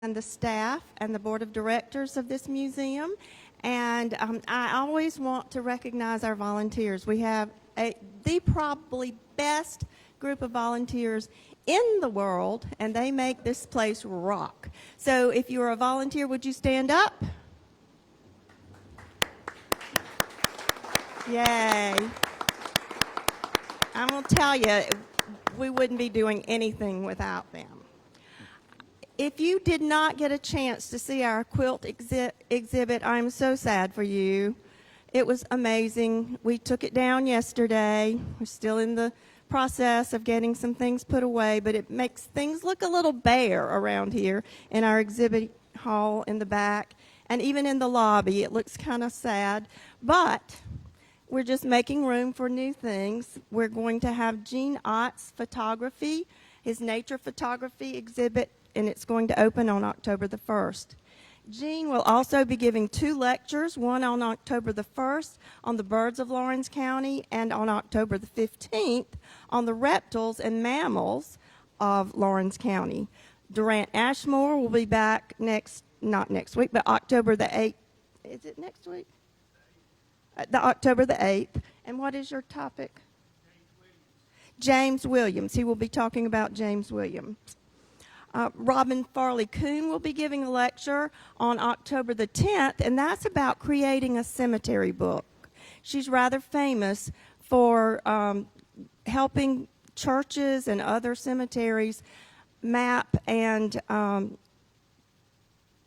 and the staff and the board of directors of this museum. And I always want to recognize our volunteers. We have the probably best group of volunteers in the world, and they make this place rock. So if you're a volunteer, would you stand up? Yay. I'm going to tell you, we wouldn't be doing anything without them. If you did not get a chance to see our quilt exhibit, I'm so sad for you. It was amazing. We took it down yesterday. We're still in the process of getting some things put away, but it makes things look a little bare around here in our exhibit hall in the back, and even in the lobby. It looks kind of sad, but we're just making room for new things. We're going to have Gene Ott's photography, his nature photography exhibit, and it's going to open on October the 1st. Gene will also be giving 2 lectures, one on October the 1st on the birds of Lawrence County, and on October the 15th on the reptiles and mammals of Lawrence County. Durant Ashmore will be back not next week, but October the 8th. Is it next week? October the 8th. And what is your topic? James Williams. He will be talking about James Williams. Robin Farley-Coon will be giving a lecture on October the 10th, and that's about creating a cemetery book. She's rather famous for helping churches and other cemeteries map and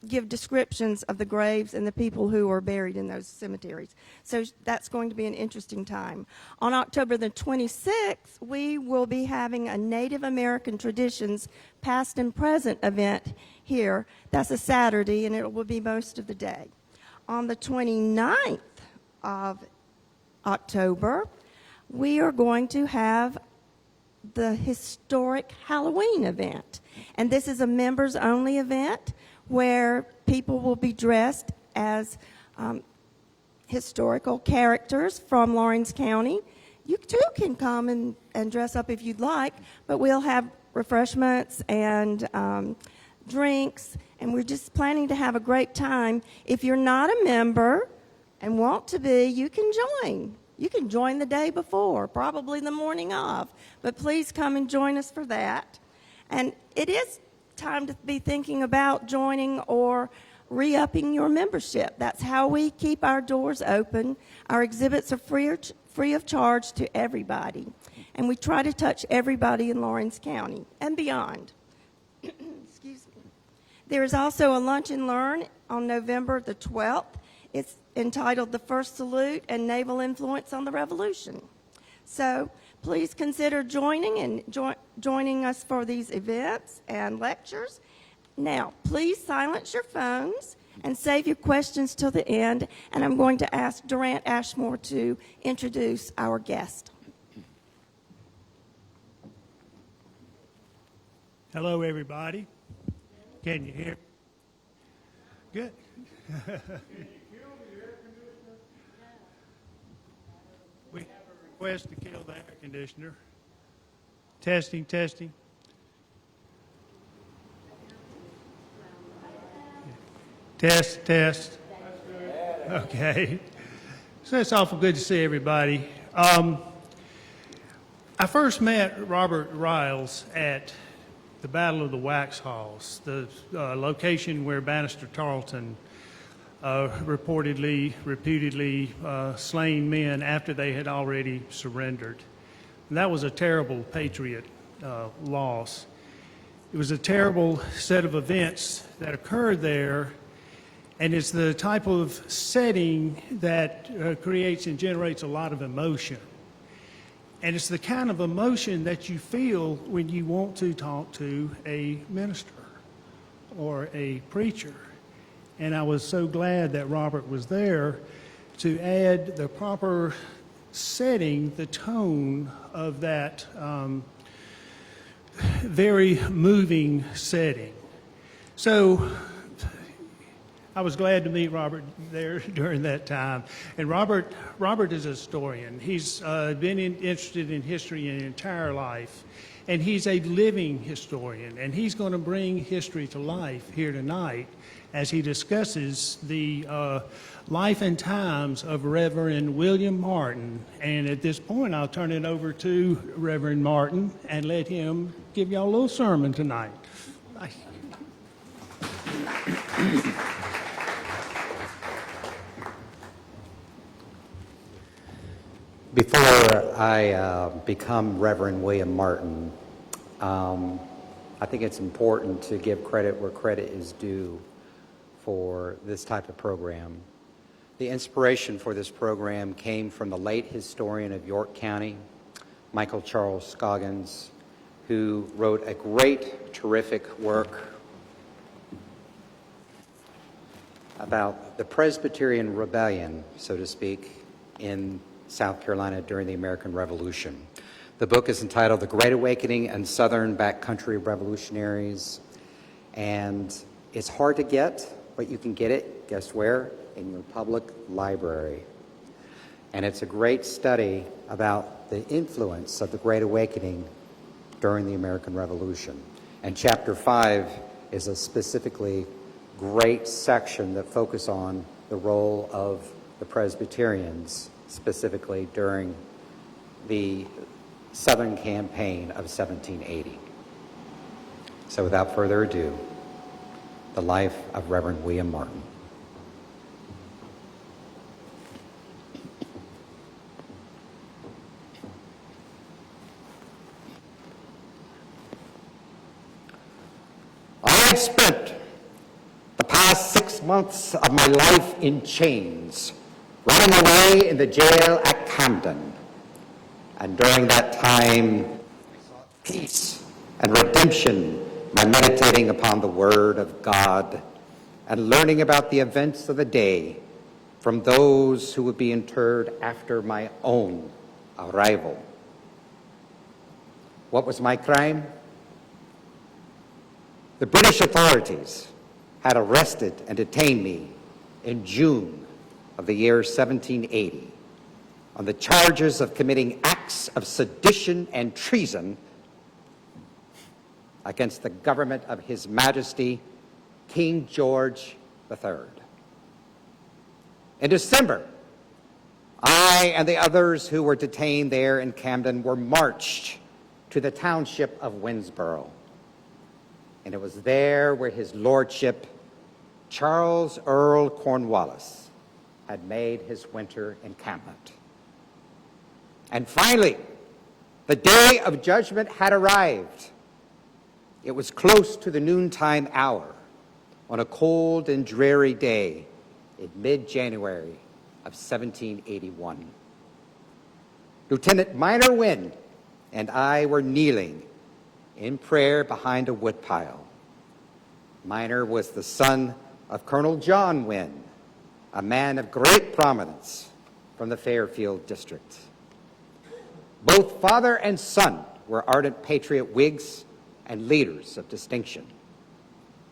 give descriptions of the graves and the people who are buried in those cemeteries. So that's going to be an interesting time. On October the 26th, we will be having a Native American Traditions Past and Present event here. That's a Saturday, and it will be most of the day. On the 29th of October, we are going to have the historic Halloween event. And this is a members-only event where people will be dressed as historical characters from Lawrence County. You too can come and dress up if you'd like, but we'll have refreshments and drinks, and we're just planning to have a great time. If you're not a member and want to be, you can join. You can join the day before, probably the morning of, but please come and join us for that. And it is time to be thinking about joining or re-upping your membership. That's how we keep our doors open. Our exhibits are free of charge to everybody, and we try to touch everybody in Lawrence County and beyond. Excuse me. There is also a lunch and learn on November the 12th. It's entitled The First Salute and Naval Influence on the Revolution. So please consider joining and joining us for these events and lectures. Now, please silence your phones and save your questions till the end, and I'm going to ask Durant Ashmore to introduce our guest. Hello, everybody. Can you hear? Good. We have a request to kill the air conditioner. Testing, testing. Test, test. Okay. So it's awful good to see everybody. I first met Robert Ryals at the Battle of the Waxhaws, the location where Bannister Tarleton reputedly slain men after they had already surrendered. And that was a terrible patriot loss. It was a terrible set of events that occurred there, and it's the type of setting that creates and generates a lot of emotion. And it's the kind of emotion that you feel when you want to talk to a minister or a preacher. And I was so glad that Robert was there to add the proper setting, the tone of that very moving setting. So I was glad to meet Robert there during that time. And Robert is a historian. He's been interested in history his entire life. and he's a living historian, and he's going to bring history to life here tonight as he discusses the life and times of Reverend William Martin. And at this point, I'll turn it over to Reverend Martin and let him give y'all a little sermon tonight. Bye. Before I become Reverend William Martin, I think it's important to give credit where credit is due for this type of program. The inspiration for this program came from the late historian of York County, Michael Charles Scoggins, who wrote a great, terrific work about the Presbyterian rebellion, so to speak, in South Carolina during the American Revolution. The book is entitled The Great Awakening and Southern Backcountry Revolutionaries, and it's hard to get, but you can get it, guess where? In your public library. And it's a great study about the influence of the Great Awakening during the American Revolution. And chapter 5 is a specifically great section that focuses on the role of the Presbyterians, specifically during the Southern Campaign of 1780. So without further ado, the life of Reverend William Martin. I have spent the past 6 months of my life in chains, running away in the jail at Camden. And during that time, I sought peace and redemption by meditating upon the Word of God and learning about the events of the day from those who would be interred after my own arrival. What was my crime? The British authorities had arrested and detained me in June of the year 1780 on the charges of committing acts of sedition and treason against the government of His Majesty, King George III. In December, I and the others who were detained there in Camden were marched to the township of Winnsboro. And it was there where His Lordship, Charles Earl Cornwallis, had made his winter encampment. And finally, the day of judgment had arrived. It was close to the noontime hour on a cold and dreary day in mid-January of 1781. Lieutenant Minor Wynne and I were kneeling in prayer behind a woodpile. Minor was the son of Colonel John Wynne, a man of great prominence from the Fairfield district. Both father and son were ardent patriot Whigs and leaders of distinction.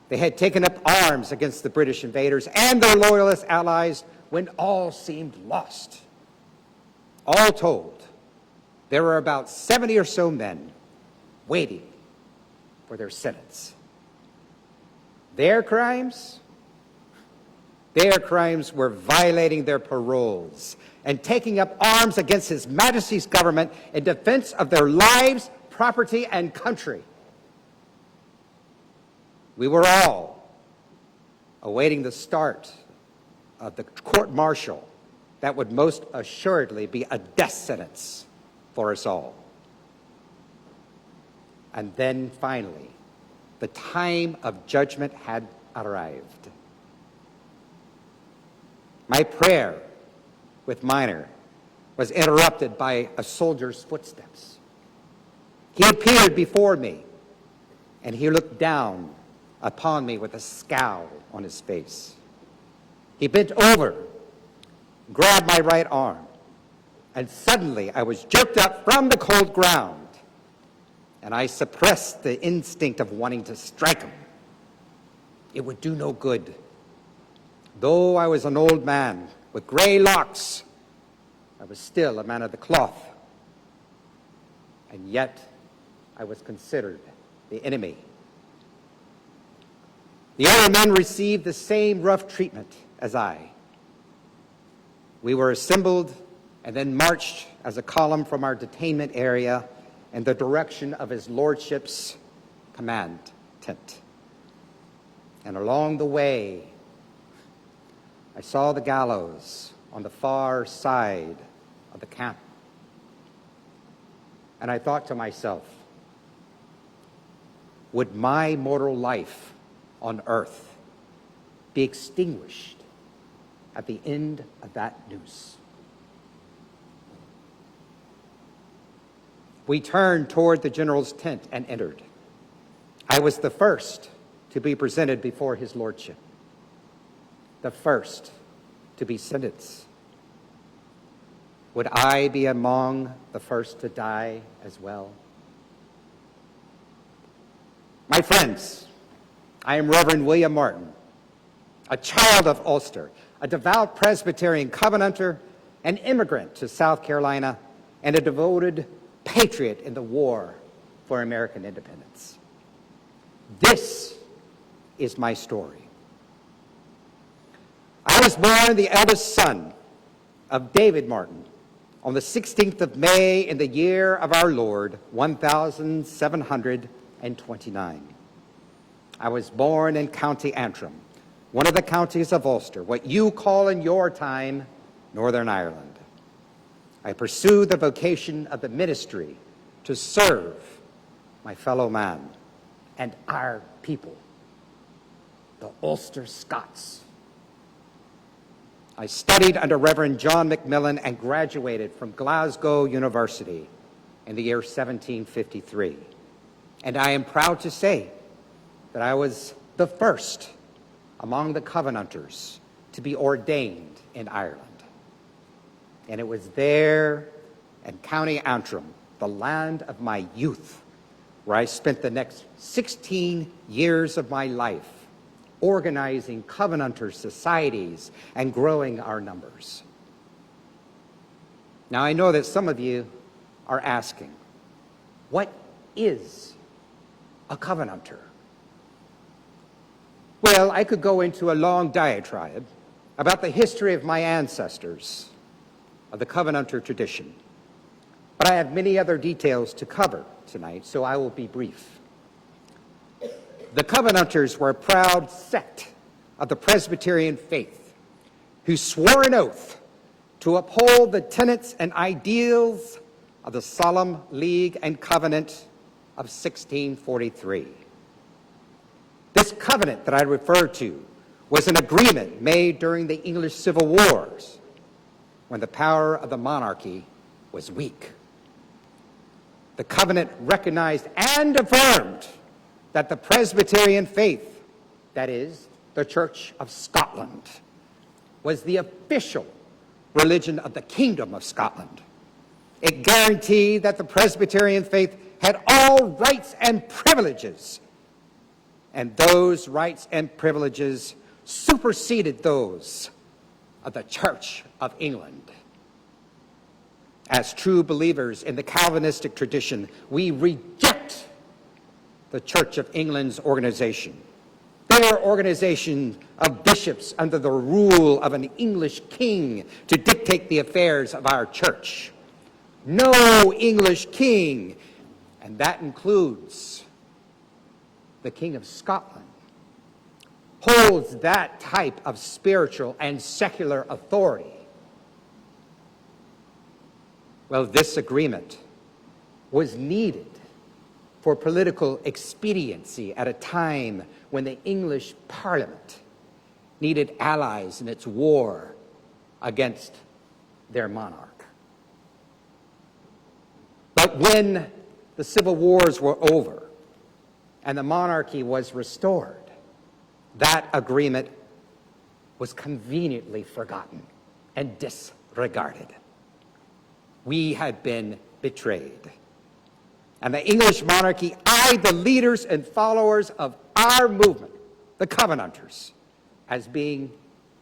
They had taken up arms against the British invaders and their loyalist allies when all seemed lost. All told, there were about 70 or so men waiting for their sentence. Their crimes? Their crimes were violating their paroles and taking up arms against His Majesty's government in defense of their lives, property, and country. We were all awaiting the start of the court-martial that would most assuredly be a death sentence for us all. And then finally, the time of judgment had arrived. My prayer with Minor was interrupted by a soldier's footsteps. He appeared before me, and he looked down upon me with a scowl on his face. He bent over, grabbed my right arm, and suddenly I was jerked up from the cold ground, and I suppressed the instinct of wanting to strike him. It would do no good. Though I was an old man with gray locks, I was still a man of the cloth. And yet, I was considered the enemy. The other men received the same rough treatment as I. We were assembled and then marched as a column from our detainment area in the direction of his lordship's command tent. And along the way, I saw the gallows on the far side of the camp. And I thought to myself, would my mortal life on earth be extinguished at the end of that noose? We turned toward the general's tent and entered. I was the first to be presented before his lordship, the first to be sentenced. Would I be among the first to die as well? My friends, I am Reverend William Martin, a child of Ulster, a devout Presbyterian covenanter, an immigrant to South Carolina, and a devoted patriot in the war for American independence. This is my story. I was born the eldest son of David Martin on the 16th of May in the year of our Lord, 1729. I was born in County Antrim, one of the counties of Ulster, what you call in your time Northern Ireland. I pursued the vocation of the ministry to serve my fellow man and our people, the Ulster Scots. I studied under Reverend John Macmillan and graduated from Glasgow University in the year 1753. And I am proud to say that I was the first among the Covenanters to be ordained in Ireland. And it was there in County Antrim, the land of my youth, where I spent the next 16 years of my life organizing Covenanter societies and growing our numbers. Now, I know that some of you are asking, what is a Covenanter? Well, I could go into a long diatribe about the history of my ancestors, of the Covenanter tradition. But I have many other details to cover tonight, so I will be brief. The Covenanters were a proud sect of the Presbyterian faith who swore an oath to uphold the tenets and ideals of the Solemn League and Covenant of 1643. This covenant that I refer to was an agreement made during the English Civil Wars when the power of the monarchy was weak. The covenant recognized and affirmed that the Presbyterian faith, that is, the Church of Scotland, was the official religion of the Kingdom of Scotland. It guaranteed that the Presbyterian faith had all rights and privileges, and those rights and privileges superseded those of the Church of England. As true believers in the Calvinistic tradition, we reject the Church of England's organization. Their organization of bishops under the rule of an English king to dictate the affairs of our church. No English king, and that includes the King of Scotland, holds that type of spiritual and secular authority. Well, this agreement was needed for political expediency at a time when the English Parliament needed allies in its war against their monarch. But when the civil wars were over and the monarchy was restored, that agreement was conveniently forgotten and disregarded. We had been betrayed. And the English monarchy eyed the leaders and followers of our movement, the Covenanters, as being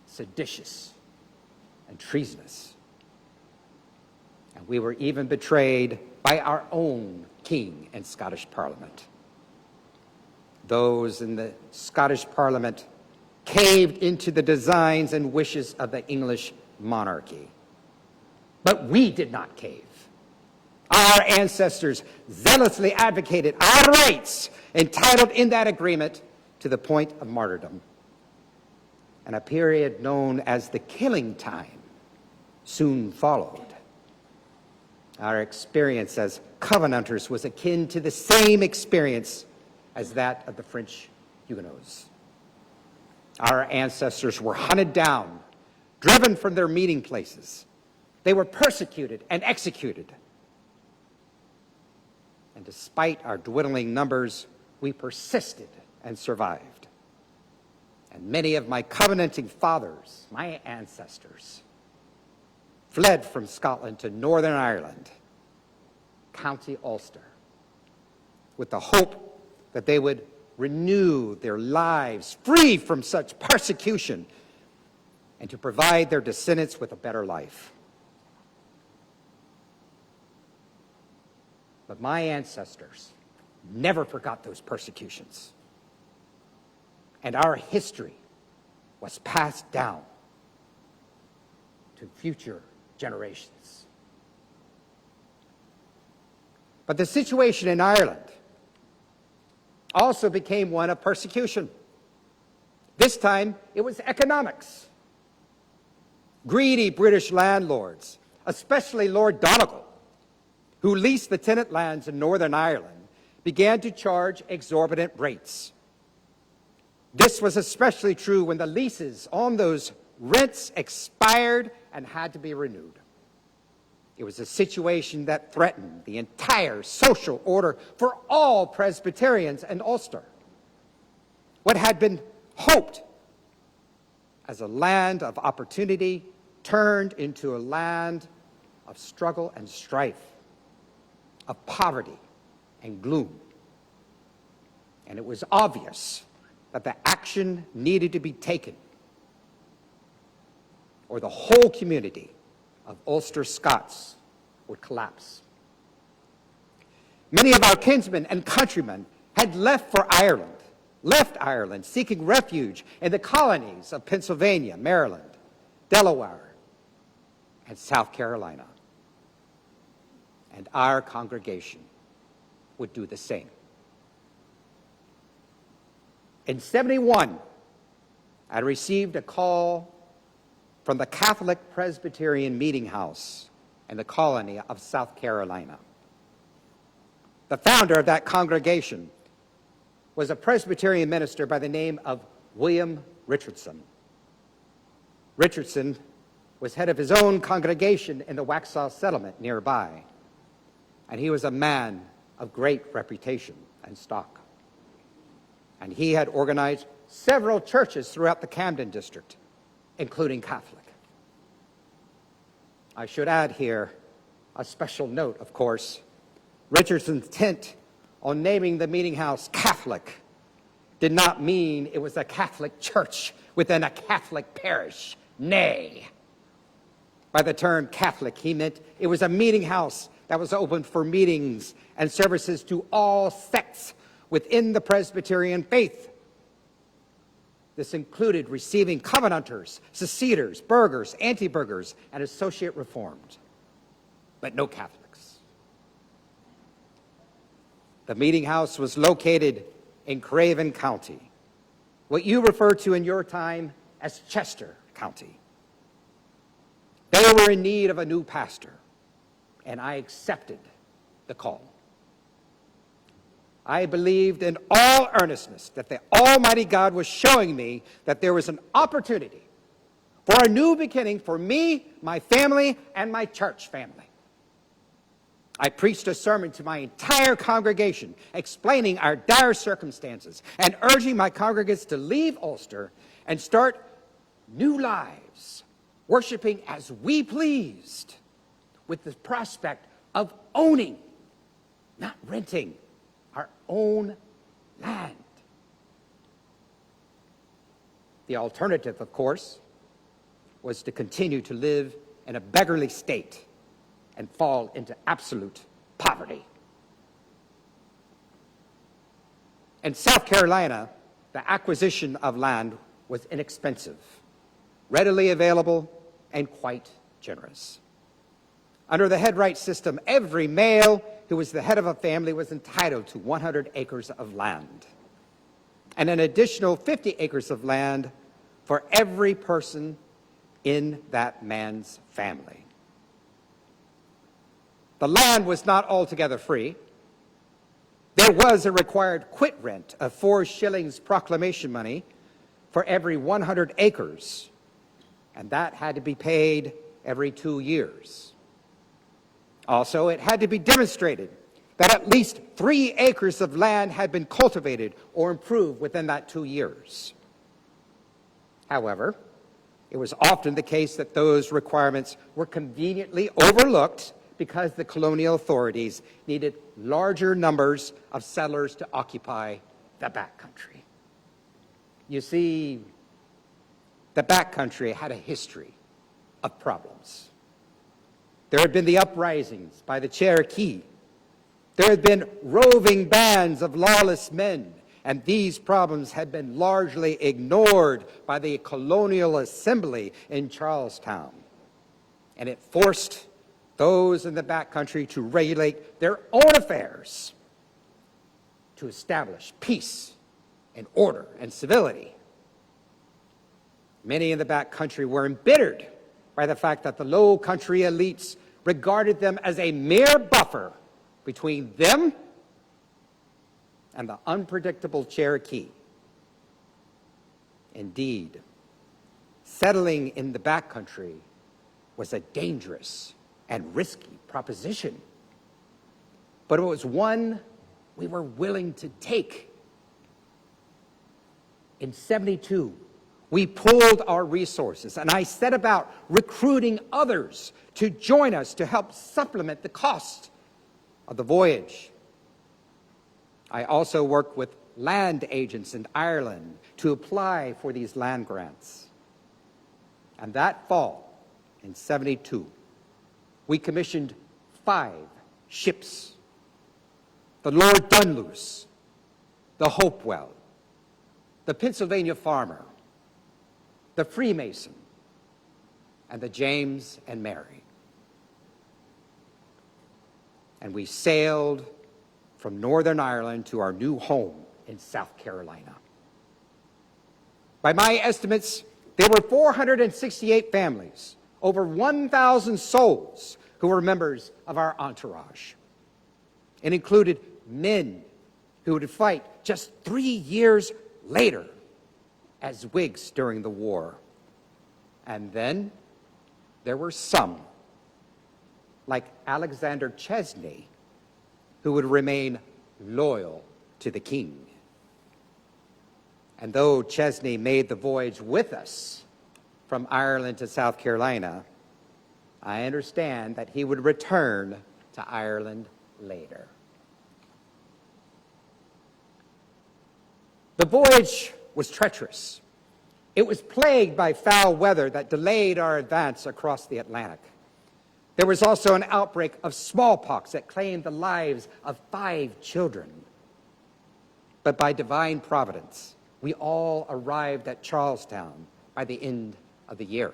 seditious and treasonous. And we were even betrayed by our own King and Scottish Parliament. Those in the Scottish Parliament caved into the designs and wishes of the English monarchy. But we did not cave. Our ancestors zealously advocated our rights entitled in that agreement to the point of martyrdom. And a period known as the killing time soon followed. Our experience as Covenanters was akin to the same experience as that of the French Huguenots. Our ancestors were hunted down, driven from their meeting places. They were persecuted and executed. And despite our dwindling numbers, we persisted and survived. And many of my covenanting fathers, my ancestors, fled from Scotland to Northern Ireland, County Ulster, with the hope that they would renew their lives free from such persecution and to provide their descendants with a better life. But my ancestors never forgot those persecutions. And our history was passed down to future generations. But the situation in Ireland also became one of persecution. This time, it was economics. Greedy British landlords, especially Lord Donegal, who leased the tenant lands in Northern Ireland, began to charge exorbitant rates. This was especially true when the leases on those rents expired and had to be renewed. It was a situation that threatened the entire social order for all Presbyterians in Ulster. What had been hoped as a land of opportunity turned into a land of struggle and strife, of poverty and gloom. And it was obvious that the action needed to be taken, or the whole community of Ulster Scots would collapse. Many of our kinsmen and countrymen had left Ireland seeking refuge in the colonies of Pennsylvania, Maryland, Delaware, and South Carolina. And our congregation would do the same. In 1971, I received a call from the Catholic Presbyterian Meeting House in the colony of South Carolina. The founder of that congregation was a Presbyterian minister by the name of William Richardson. Richardson was head of his own congregation in the Waxhaw settlement nearby, and he was a man of great reputation and stock. And he had organized several churches throughout the Camden district, including Catholic. I should add here a special note, of course. Richardson's intent on naming the meeting house Catholic did not mean it was a Catholic church within a Catholic parish. Nay. By the term Catholic, he meant it was a meeting house that was open for meetings and services to all sects within the Presbyterian faith. This included receiving Covenanters, Seceders, Burghers, Anti-Burghers, and Associate Reformed, but no Catholics. The meeting house was located in Craven County, what you refer to in your time as Chester County. They were in need of a new pastor, and I accepted the call. I believed in all earnestness that the Almighty God was showing me that there was an opportunity for a new beginning for me, my family, and my church family. I preached a sermon to my entire congregation explaining our dire circumstances and urging my congregants to leave Ulster and start new lives, worshiping as we pleased, with the prospect of owning, not renting, our own land. The alternative, of course, was to continue to live in a beggarly state and fall into absolute poverty. In South Carolina, the acquisition of land was inexpensive, readily available, and quite generous. Under the headright system, every male who was the head of a family was entitled to 100 acres of land, and an additional 50 acres of land for every person in that man's family. The land was not altogether free. There was a required quit rent of 4 shillings proclamation money for every 100 acres, and that had to be paid every 2 years. Also, it had to be demonstrated that at least 3 acres of land had been cultivated or improved within that 2 years. However, it was often the case that those requirements were conveniently overlooked because the colonial authorities needed larger numbers of settlers to occupy the backcountry. You see, the backcountry had a history of problems. There had been the uprisings by the Cherokee. There had been roving bands of lawless men, and these problems had been largely ignored by the colonial assembly in Charlestown. And it forced those in the backcountry to regulate their own affairs, to establish peace and order and civility. Many in the backcountry were embittered by the fact that the low country elites regarded them as a mere buffer between them and the unpredictable Cherokee. Indeed, settling in the backcountry was a dangerous and risky proposition, but it was one we were willing to take. In '72, we pooled our resources, and I set about recruiting others to join us to help supplement the cost of the voyage. I also worked with land agents in Ireland to apply for these land grants. And that fall, in '72, we commissioned 5 ships: the Lord Dunluce, the Hopewell, the Pennsylvania Farmer, the Freemason, and the James and Mary. And we sailed from Northern Ireland to our new home in South Carolina. By my estimates, there were 468 families, over 1,000 souls who were members of our entourage. It included men who would fight just 3 years later as Whigs during the war. And then there were some, like Alexander Chesney, who would remain loyal to the king. And though Chesney made the voyage with us from Ireland to South Carolina, I understand that he would return to Ireland later. The voyage was treacherous. It was plagued by foul weather that delayed our advance across the Atlantic. There was also an outbreak of smallpox that claimed the lives of 5 children. But by divine providence, we all arrived at Charlestown by the end of the year.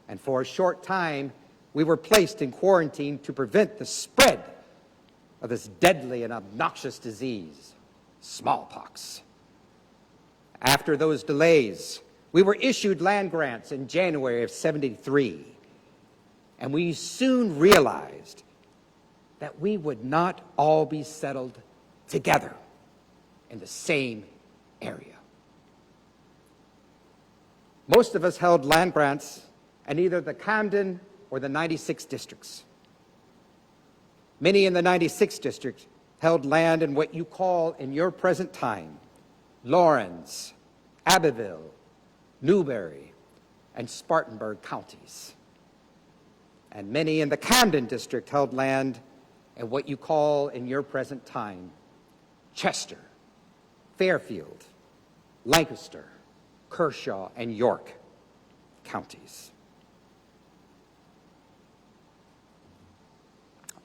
And for a short time, we were placed in quarantine to prevent the spread of this deadly and obnoxious disease, smallpox. After those delays, we were issued land grants in January of '73, and we soon realized that we would not all be settled together in the same area. Most of us held land grants in either the Camden or the 96 districts. Many in the 96 district held land in what you call in your present time Lawrence, Abbeville, Newberry, and Spartanburg counties. And many in the Camden district held land in what you call in your present time Chester, Fairfield, Lancaster, Kershaw, and York counties.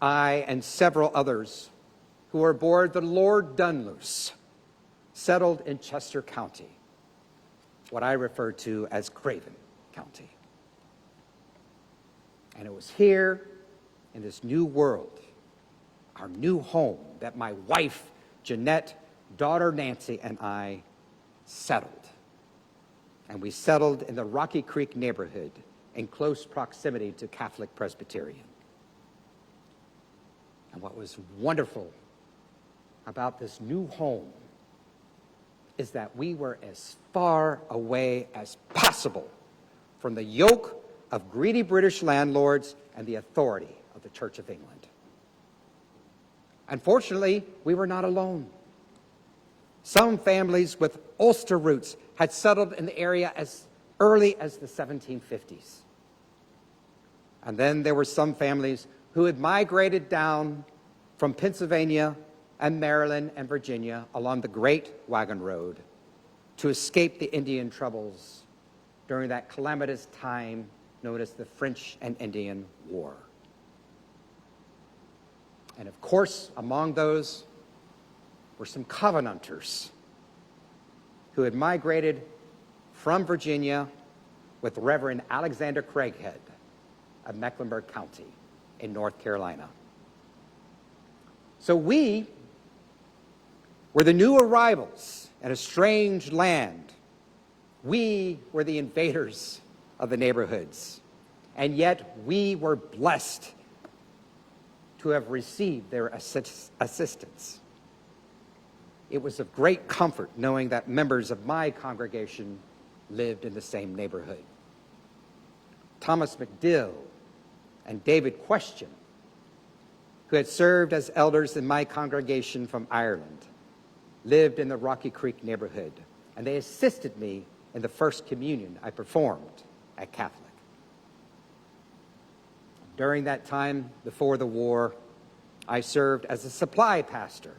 I and several others who were aboard the Lord Dunluce settled in Chester County, what I refer to as Craven County. And it was here in this new world, our new home, that my wife, Jeanette, daughter Nancy, and I settled. And we settled in the Rocky Creek neighborhood in close proximity to Catholic Presbyterian. And what was wonderful about this new home is that we were as far away as possible from the yoke of greedy British landlords and the authority of the Church of England. Unfortunately, we were not alone. Some families with Ulster roots had settled in the area as early as the 1750s. And then there were some families who had migrated down from Pennsylvania and Maryland and Virginia along the Great Wagon Road to escape the Indian troubles during that calamitous time known as the French and Indian War. And of course, among those were some Covenanters who had migrated from Virginia with Reverend Alexander Craighead of Mecklenburg County in North Carolina. So we were the new arrivals in a strange land. We were the invaders of the neighborhoods, and yet we were blessed to have received their assistance. It was of great comfort knowing that members of my congregation lived in the same neighborhood. Thomas McDill and David Question, who had served as elders in my congregation from Ireland, lived in the Rocky Creek neighborhood, and they assisted me in the first communion I performed at Catholic. During that time, before the war, I served as a supply pastor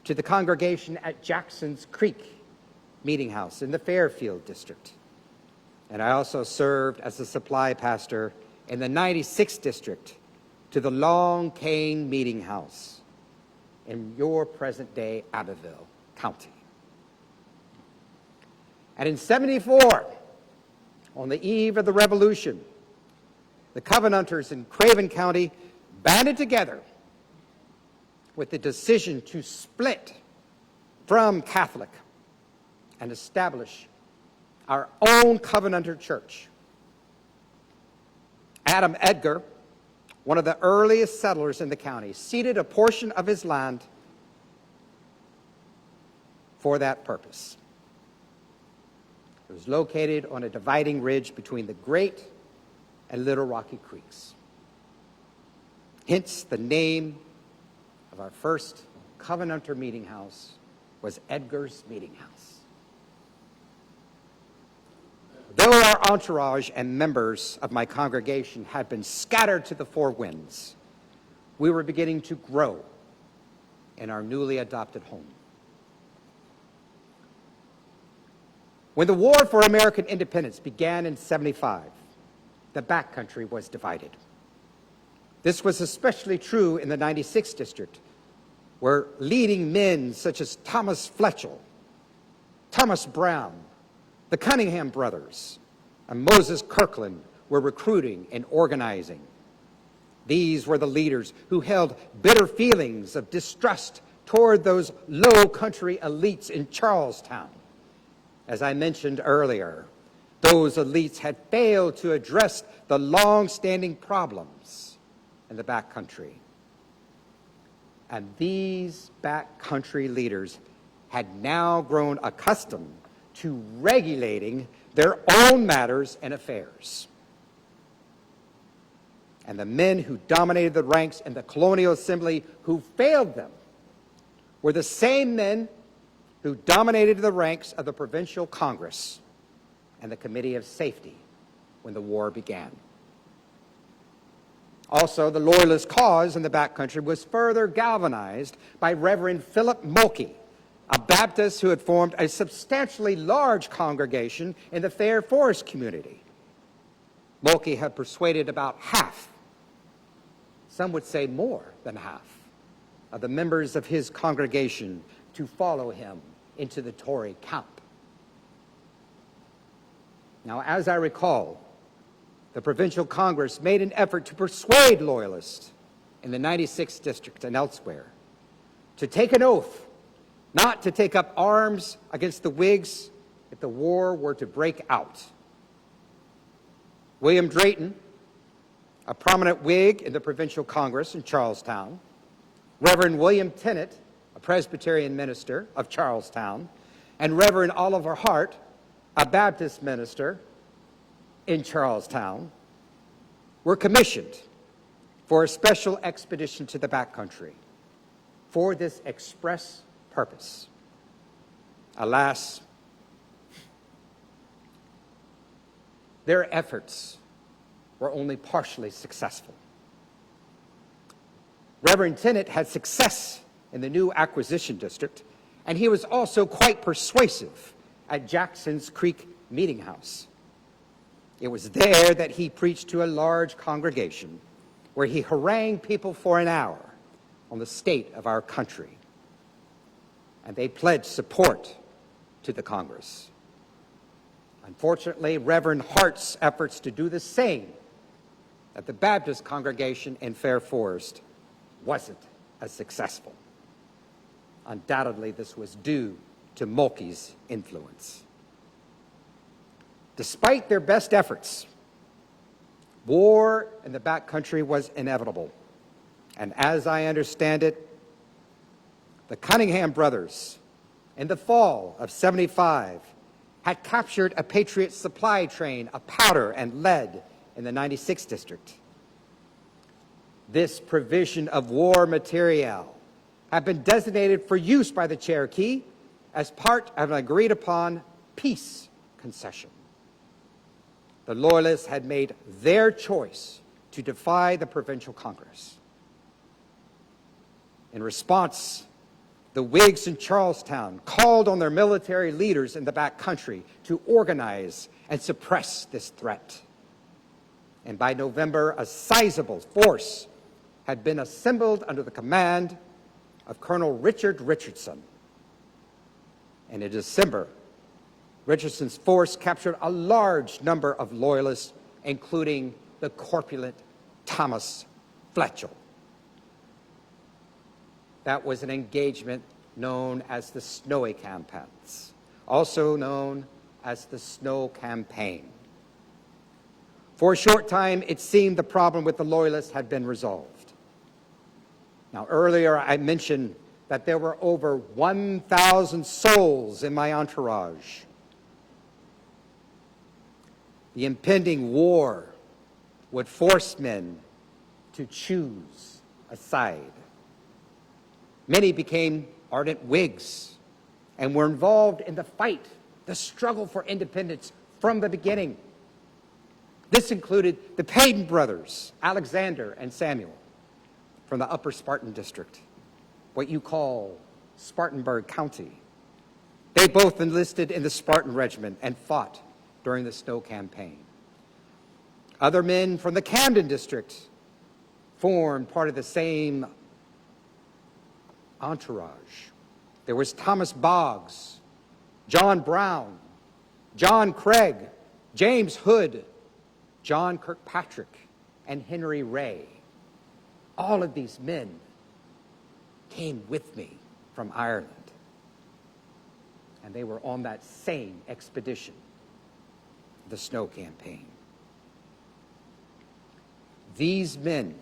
to the congregation at Jackson's Creek Meeting House in the Fairfield district. And I also served as a supply pastor in the 96th district to the Long Cane Meeting House in your present-day Abbeville County. And in '74, on the eve of the Revolution, the Covenanters in Craven County banded together with the decision to split from Catholic and establish our own Covenanter church. Adam Edgar, one of the earliest settlers in the county, ceded a portion of his land for that purpose. It was located on a dividing ridge between the Great and Little Rocky Creeks. Hence, the name of our first Covenanter meeting house was Edgar's Meeting House. Though our entourage and members of my congregation had been scattered to the four winds, we were beginning to grow in our newly adopted home. When the War for American Independence began in '75, the backcountry was divided. This was especially true in the 96th district, where leading men such as Thomas Fletchell, Thomas Brown, the Cunningham brothers, and Moses Kirkland were recruiting and organizing. These were the leaders who held bitter feelings of distrust toward those low country elites in Charlestown. As I mentioned earlier, those elites had failed to address the long-standing problems in the backcountry. And these backcountry leaders had now grown accustomed to regulating their own matters and affairs. And the men who dominated the ranks in the colonial assembly who failed them were the same men who dominated the ranks of the provincial Congress and the Committee of Safety when the war began. Also, the Loyalist cause in the backcountry was further galvanized by Reverend Philip Mulkey, a Baptist who had formed a substantially large congregation in the Fair Forest community. Mulkey had persuaded about half some would say more than half, of the members of his congregation to follow him into the Tory camp. Now, as I recall, the Provincial Congress made an effort to persuade Loyalists in the 96th District and elsewhere to take an oath not to take up arms against the Whigs if the war were to break out. William Drayton, a prominent Whig in the Provincial Congress in Charlestown, Reverend William Tennant, a Presbyterian minister of Charlestown, and Reverend Oliver Hart, a Baptist minister in Charlestown, were commissioned for a special expedition to the backcountry for this express purpose. Alas, their efforts were only partially successful. Reverend Tennant had success in the new acquisition district, and he was also quite persuasive at Jackson's Creek Meeting House. It was there that he preached to a large congregation, where he harangued people for an hour on the state of our country. And they pledged support to the Congress. Unfortunately, Reverend Hart's efforts to do the same at the Baptist congregation in Fair Forest wasn't as successful. Undoubtedly, this was due to Mulkey's influence. Despite their best efforts, war in the backcountry was inevitable. And as I understand it, the Cunningham brothers, in the fall of '75, had captured a Patriot supply train of powder and lead in the 96th District. This provision of war material had been designated for use by the Cherokee as part of an agreed-upon peace concession. The Loyalists had made their choice to defy the Provincial Congress. In response, the Whigs in Charlestown called on their military leaders in the backcountry to organize and suppress this threat. And by November, a sizable force had been assembled under the command of Colonel Richard Richardson. And in December, Richardson's force captured a large number of Loyalists, including the corpulent Thomas Fletchel. That was an engagement known as the Snowy Campaigns, also known as the Snow Campaign. For a short time, it seemed the problem with the Loyalists had been resolved. Now, earlier I mentioned that there were over 1,000 souls in my entourage. The impending war would force men to choose a side. Many became ardent Whigs and were involved in the fight, the struggle for independence from the beginning. This included the Payton brothers, Alexander and Samuel, from the Upper Spartan District, what you call Spartanburg County. They both enlisted in the Spartan Regiment and fought during the Snow Campaign. Other men from the Camden District formed part of the same entourage. There was Thomas Boggs, John Brown, John Craig, James Hood, John Kirkpatrick, and Henry Ray. All of these men came with me from Ireland. And they were on that same expedition, the Snow Campaign. These men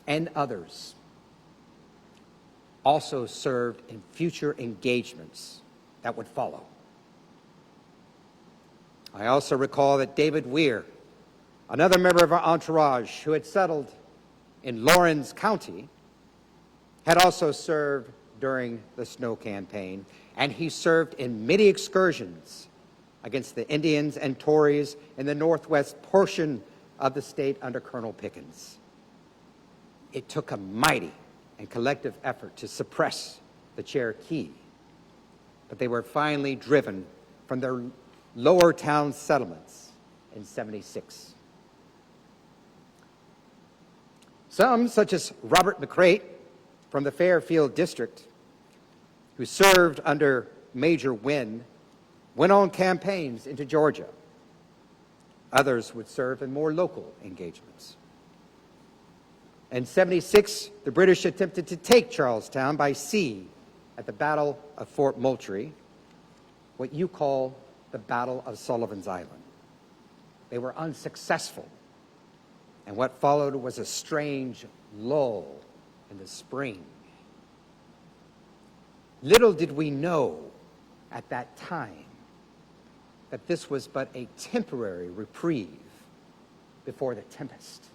and others also served in future engagements that would follow. I also recall that David Weir, another member of our entourage who had settled in Lawrence County, had also served during the Snow Campaign, and he served in many excursions against the Indians and Tories in the northwest portion of the state under Colonel Pickens. It took a mighty and collective effort to suppress the Cherokee, but they were finally driven from their lower town settlements in '76. Some, such as Robert McCrate from the Fairfield district, who served under Major Wynne, went on campaigns into Georgia. Others would serve in more local engagements. In 76, the British attempted to take Charlestown by sea at the Battle of Fort Moultrie, what you call the Battle of Sullivan's Island. They were unsuccessful, and what followed was a strange lull in the spring. Little did we know at that time that this was but a temporary reprieve before the tempest.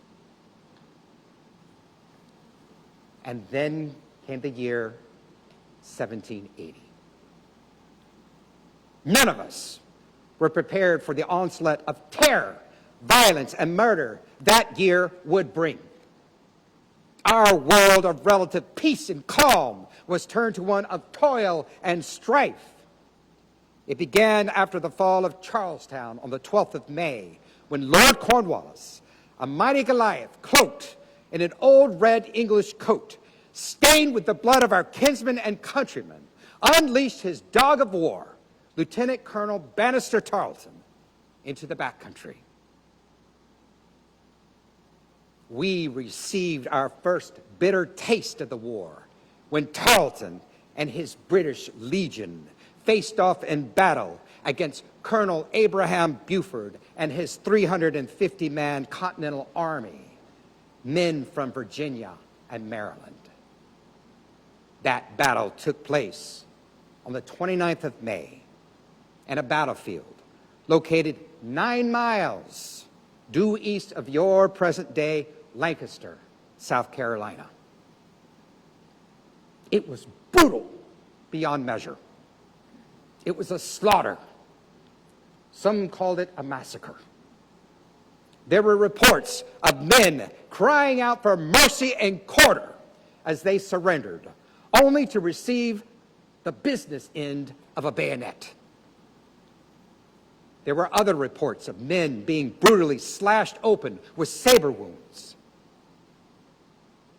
And then came the year 1780. None of us were prepared for the onslaught of terror, violence, and murder that year would bring. Our world of relative peace and calm was turned to one of toil and strife. It began after the fall of Charlestown on the 12th of May, when Lord Cornwallis, a mighty Goliath, cloaked in an old red English coat, stained with the blood of our kinsmen and countrymen, unleashed his dog of war, Lieutenant Colonel Bannister Tarleton, into the backcountry. We received our first bitter taste of the war when Tarleton and his British Legion faced off in battle against Colonel Abraham Buford and his 350-man Continental Army, men from Virginia and Maryland. That battle took place on the 29th of May in a battlefield located 9 miles due east of your present-day Lancaster, South Carolina. It was brutal beyond measure. It was a slaughter. Some called it a massacre. There were reports of men crying out for mercy and quarter as they surrendered, only to receive the business end of a bayonet. There were other reports of men being brutally slashed open with saber wounds.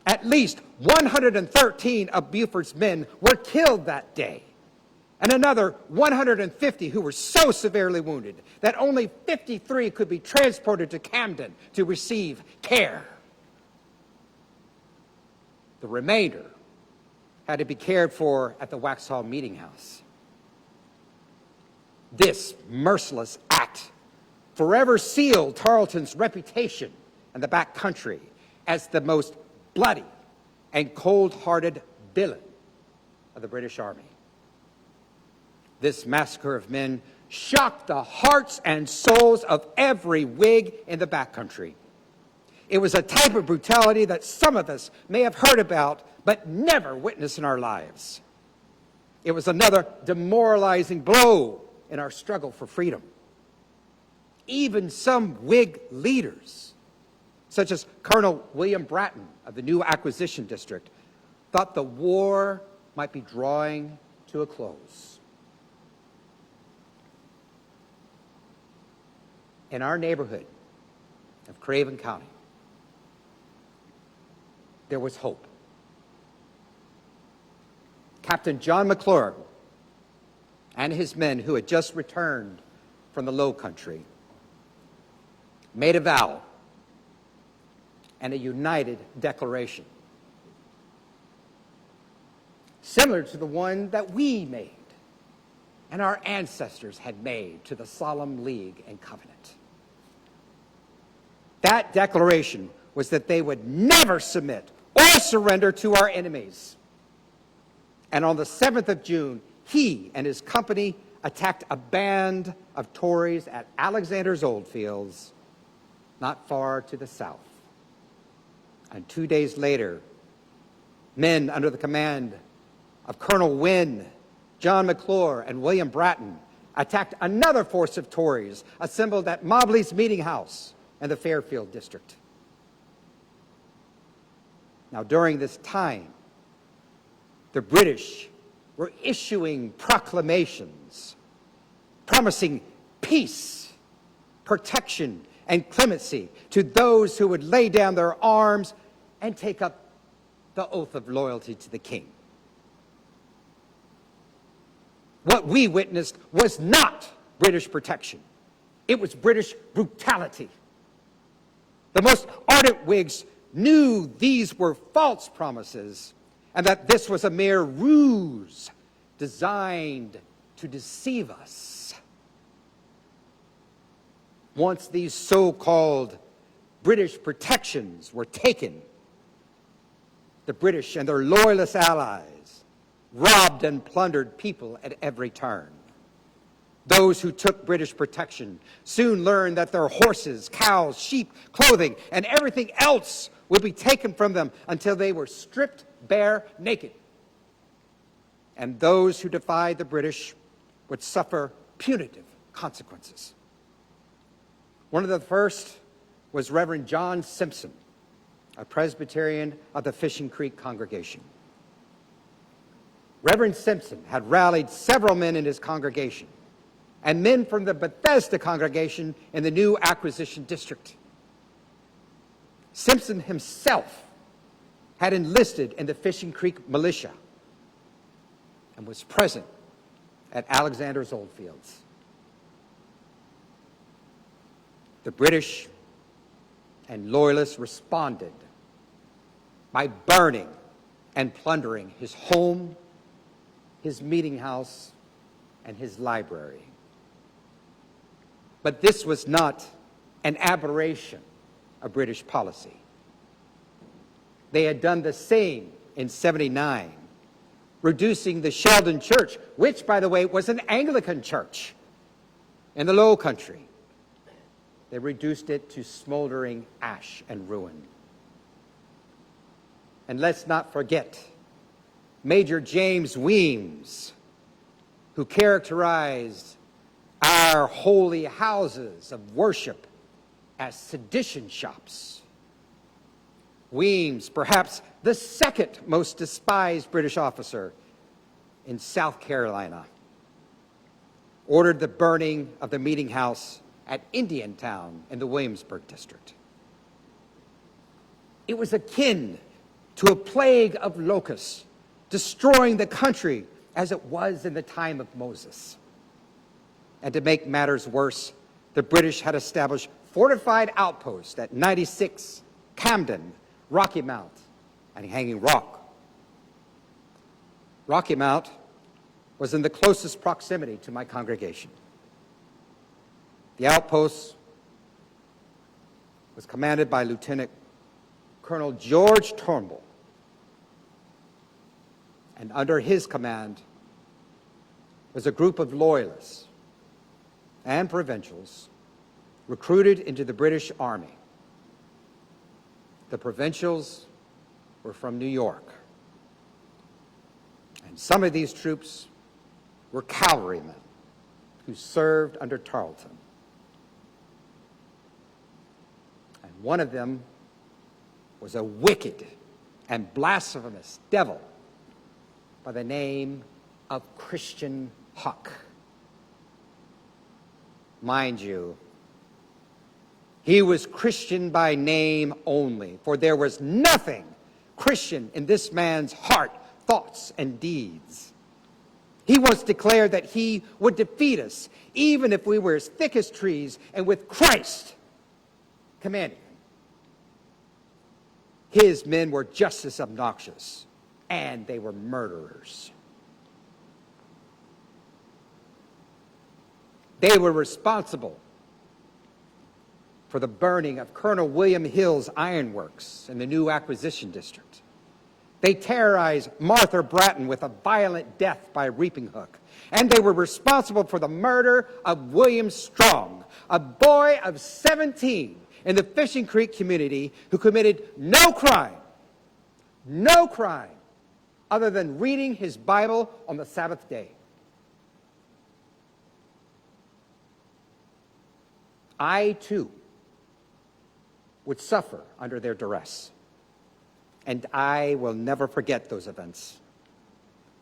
At least 113 of Buford's men were killed that day, and another 150 who were so severely wounded that only 53 could be transported to Camden to receive care. The remainder had to be cared for at the Waxhaw Meeting House. This merciless act forever sealed Tarleton's reputation in the back country as the most bloody and cold-hearted villain of the British Army. This massacre of men shocked the hearts and souls of every Whig in the backcountry. It was a type of brutality that some of us may have heard about but never witnessed in our lives. It was another demoralizing blow in our struggle for freedom. Even some Whig leaders, such as Colonel William Martin of the New Acquisition District, thought the war might be drawing to a close. In our neighborhood of Craven County, there was hope. Captain John McClure and his men, who had just returned from the Low Country, made a vow and a united declaration, similar to the one that we made and our ancestors had made to the Solemn League and Covenant. That declaration was that they would never submit or surrender to our enemies. And on the 7th of June, he and his company attacked a band of Tories at Alexander's Oldfields, not far to the south. And 2 days later, men under the command of Colonel Wynne, John McClure, and William Martin attacked another force of Tories assembled at Mobley's Meeting House in the Fairfield district. Now, during this time, the British were issuing proclamations promising peace, protection, and clemency to those who would lay down their arms and take up the oath of loyalty to the king. What we witnessed was not British protection. It was British brutality. The most ardent Whigs knew these were false promises and that this was a mere ruse designed to deceive us. Once these so-called British protections were taken, the British and their loyalist allies robbed and plundered people at every turn. Those who took British protection soon learned that their horses, cows, sheep, clothing, and everything else would be taken from them until they were stripped bare naked. And those who defied the British would suffer punitive consequences. One of the first was Reverend John Simpson, a Presbyterian of the Fishing Creek congregation. Reverend Simpson had rallied several men in his congregation and men from the Bethesda congregation in the new acquisition district. Simpson himself had enlisted in the Fishing Creek militia and was present at Alexander's Oldfields. The British and Loyalists responded by burning and plundering his home, his meeting house, and his library. But this was not an aberration of British policy. They had done the same in '79, reducing the Sheldon Church, which, by the way, was an Anglican church in the Low Country. They reduced it to smoldering ash and ruin. And let's not forget Major James Weems, who characterized our holy houses of worship as sedition shops. Weems, perhaps the second most despised British officer in South Carolina, ordered the burning of the meeting house at Indiantown in the Williamsburg district. It was akin to a plague of locusts, destroying the country as it was in the time of Moses. And to make matters worse, the British had established fortified outposts at 96, Camden, Rocky Mount, and Hanging Rock. Rocky Mount was in the closest proximity to my congregation. The outpost was commanded by Lieutenant Colonel George Turnbull, and under his command was a group of loyalists and provincials recruited into the British Army. The provincials were from New York, and some of these troops were cavalrymen who served under Tarleton. And one of them was a wicked and blasphemous devil by the name of Christian Huck. Mind you, he was Christian by name only, for there was nothing Christian in this man's heart, thoughts, and deeds. He once declared that he would defeat us, even if we were as thick as trees, and with Christ commanding him. His men were just as obnoxious, and they were murderers. They were responsible for the burning of Colonel William Hill's ironworks in the new acquisition district. They terrorized Martha Bratton with a violent death by reaping hook. And they were responsible for the murder of William Strong, a boy of 17 in the Fishing Creek community who committed no crime, other than reading his Bible on the Sabbath day. I, too, would suffer under their duress. And I will never forget those events.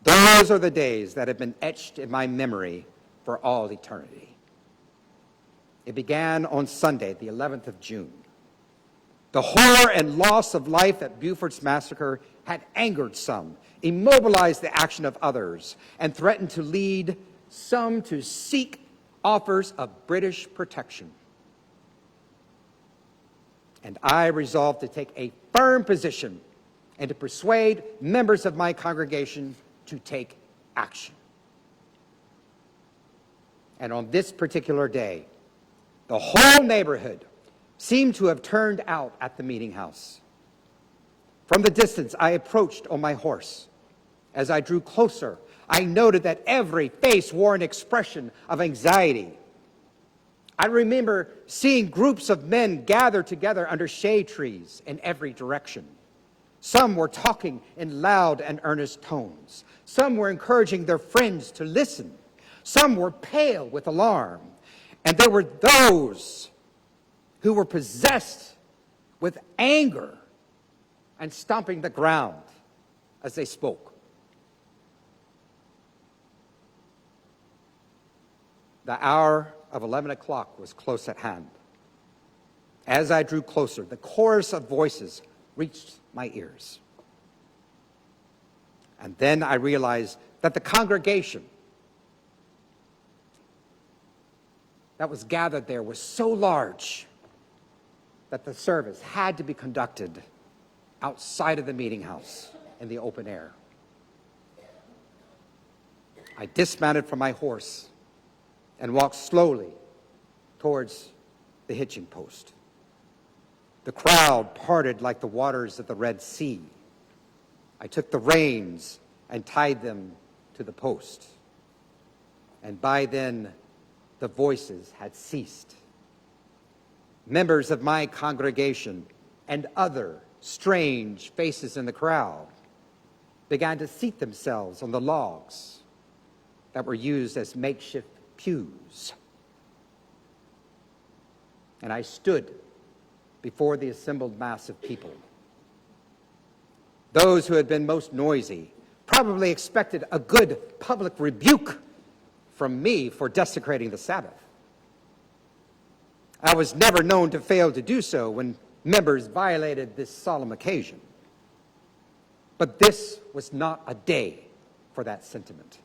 Those are the days that have been etched in my memory for all eternity. It began on Sunday, the 11th of June. The horror and loss of life at Beaufort's massacre had angered some, immobilized the action of others, and threatened to lead some to seek offers of British protection. And I resolved to take a firm position and to persuade members of my congregation to take action. And on this particular day, the whole neighborhood seemed to have turned out at the meeting house. From the distance, I approached on my horse. As I drew closer, I noted that every face wore an expression of anxiety. I remember seeing groups of men gather together under shade trees in every direction. Some were talking in loud and earnest tones. Some were encouraging their friends to listen. Some were pale with alarm. And there were those who were possessed with anger and stomping the ground as they spoke. The hour of 11 o'clock was close at hand. As I drew closer, the chorus of voices reached my ears. And then I realized that the congregation that was gathered there was so large that the service had to be conducted outside of the meeting house in the open air. I dismounted from my horse and walked slowly towards the hitching post. The crowd parted like the waters of the Red Sea. I took the reins and tied them to the post. And by then, the voices had ceased. Members of my congregation and other strange faces in the crowd began to seat themselves on the logs that were used as makeshift pews. And I stood before the assembled mass of people. Those who had been most noisy probably expected a good public rebuke from me for desecrating the Sabbath. I was never known to fail to do so when members violated this solemn occasion. But this was not a day for that sentiment.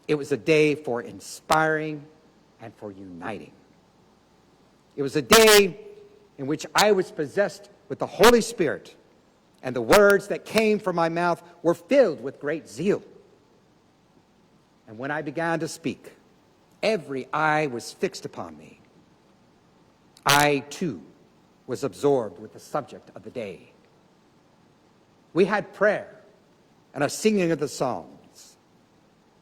It was a day for inspiring and for uniting. It was a day in which I was possessed with the Holy Spirit, and the words that came from my mouth were filled with great zeal. And when I began to speak, every eye was fixed upon me. I, too, was absorbed with the subject of the day. We had prayer and a singing of the Psalms.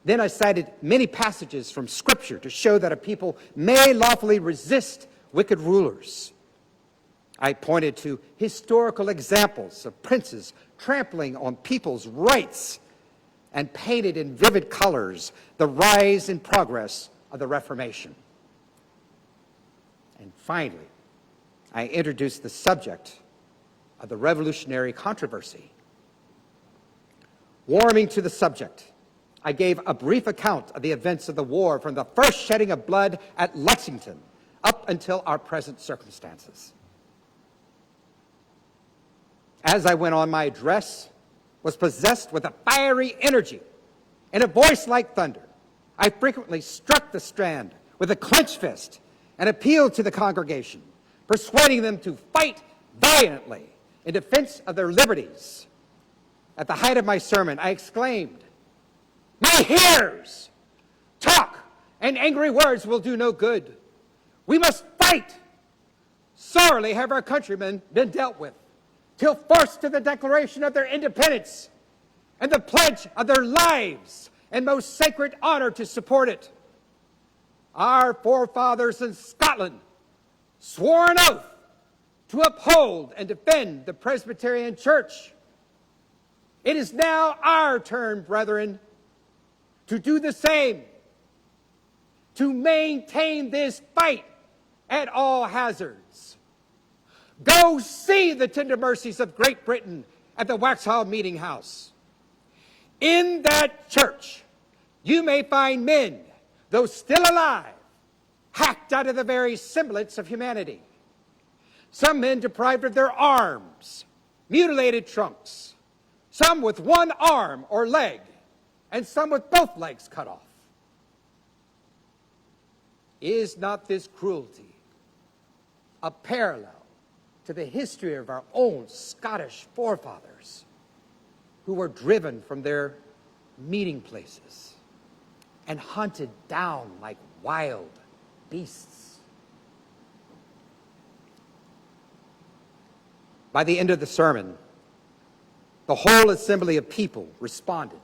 Then I cited many passages from Scripture to show that a people may lawfully resist wicked rulers. I pointed to historical examples of princes trampling on people's rights and painted in vivid colors the rise and progress of the Reformation. And finally, I introduced the subject of the revolutionary controversy. Warming to the subject, I gave a brief account of the events of the war from the first shedding of blood at Lexington up until our present circumstances. As I went on, my address was possessed with a fiery energy and a voice like thunder. I frequently struck the strand with a clenched fist and appealed to the congregation, persuading them to fight violently in defense of their liberties. At the height of my sermon, I exclaimed, "My hearers, talk and angry words will do no good. We must fight. Sorely have our countrymen been dealt with, till forced to the declaration of their independence and the pledge of their lives and most sacred honor to support it. Our forefathers in Scotland swore an oath to uphold and defend the Presbyterian Church. It is now our turn, brethren, to do the same, to maintain this fight at all hazards. Go see the tender mercies of Great Britain at the Waxhaw Meeting House. In that church, you may find men, though still alive, hacked out of the very semblance of humanity. Some men deprived of their arms, mutilated trunks, some with one arm or leg, and some with both legs cut off. Is not this cruelty a parallel to the history of our own Scottish forefathers who were driven from their meeting places and hunted down like wild beasts? By the end of the sermon, the whole assembly of people responded.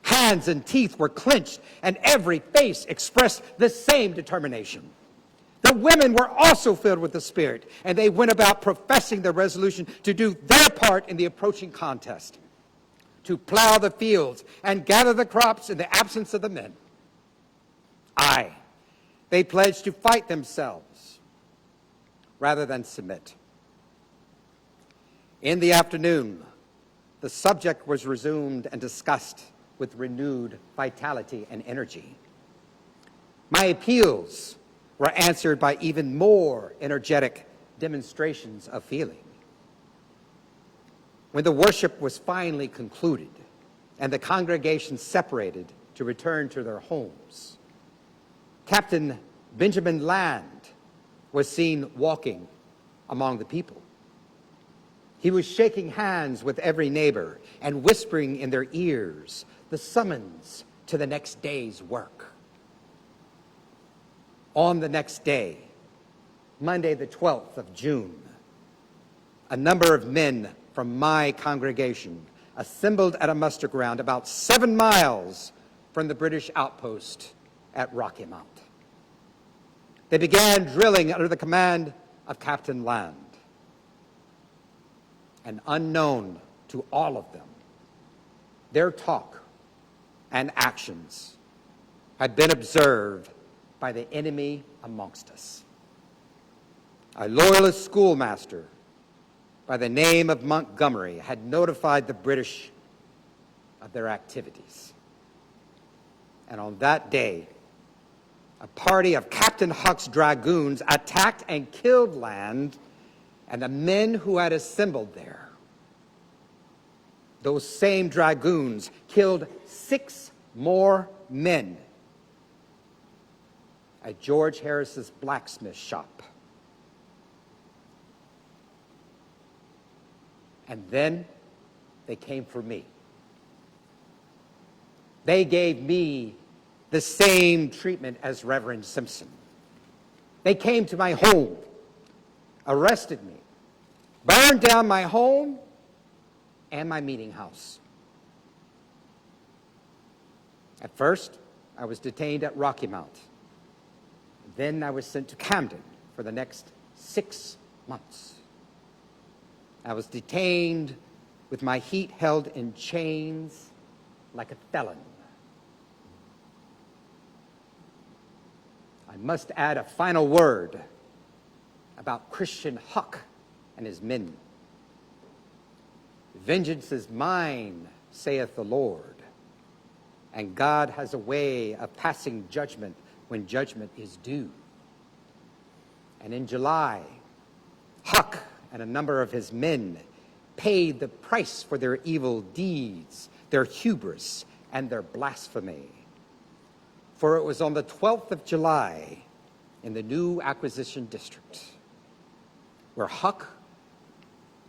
Hands and teeth were clenched, and every face expressed the same determination. The women were also filled with the Spirit, and they went about professing their resolution to do their part in the approaching contest, to plow the fields and gather the crops in the absence of the men. Aye, they pledged to fight themselves rather than submit. In the afternoon, the subject was resumed and discussed with renewed vitality and energy. My appeals were answered by even more energetic demonstrations of feeling. When the worship was finally concluded and the congregation separated to return to their homes, Captain Benjamin Land was seen walking among the people. He was shaking hands with every neighbor and whispering in their ears the summons to the next day's work. On the next day, Monday the 12th of June, a number of men from my congregation assembled at a muster ground about 7 miles from the British outpost at Rocky Mount. They began drilling under the command of Captain Land. And unknown to all of them, their talk and actions had been observed by the enemy amongst us. A loyalist schoolmaster by the name of Montgomery had notified the British of their activities. And on that day, a party of Captain Huck's dragoons attacked and killed Land and the men who had assembled there. Those same dragoons killed 6 more men at George Harris's blacksmith shop. And then they came for me. They gave me the same treatment as Reverend Simpson. They came to my home, arrested me, burned down my home and my meeting house. At first, I was detained at Rocky Mount. Then I was sent to Camden for the next 6 months. I was detained with my feet held in chains like a felon. I must add a final word about Christian Huck and his men. Vengeance is mine, saith the Lord, and God has a way of passing judgment when judgment is due. And in July, Huck and a number of his men paid the price for their evil deeds, their hubris, and their blasphemy. For it was on the 12th of July in the new acquisition district where Huck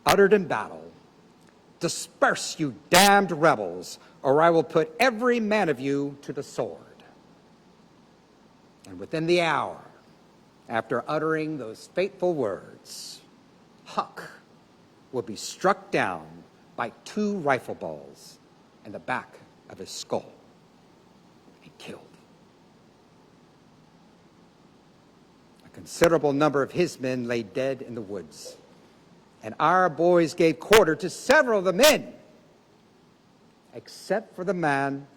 uttered in battle, "Disperse, you damned rebels, or I will put every man of you to the sword." And within the hour, after uttering those fateful words, Huck will be struck down by 2 rifle balls in the back of his skull and killed. A considerable number of his men lay dead in the woods, and our boys gave quarter to several of the men, except for the man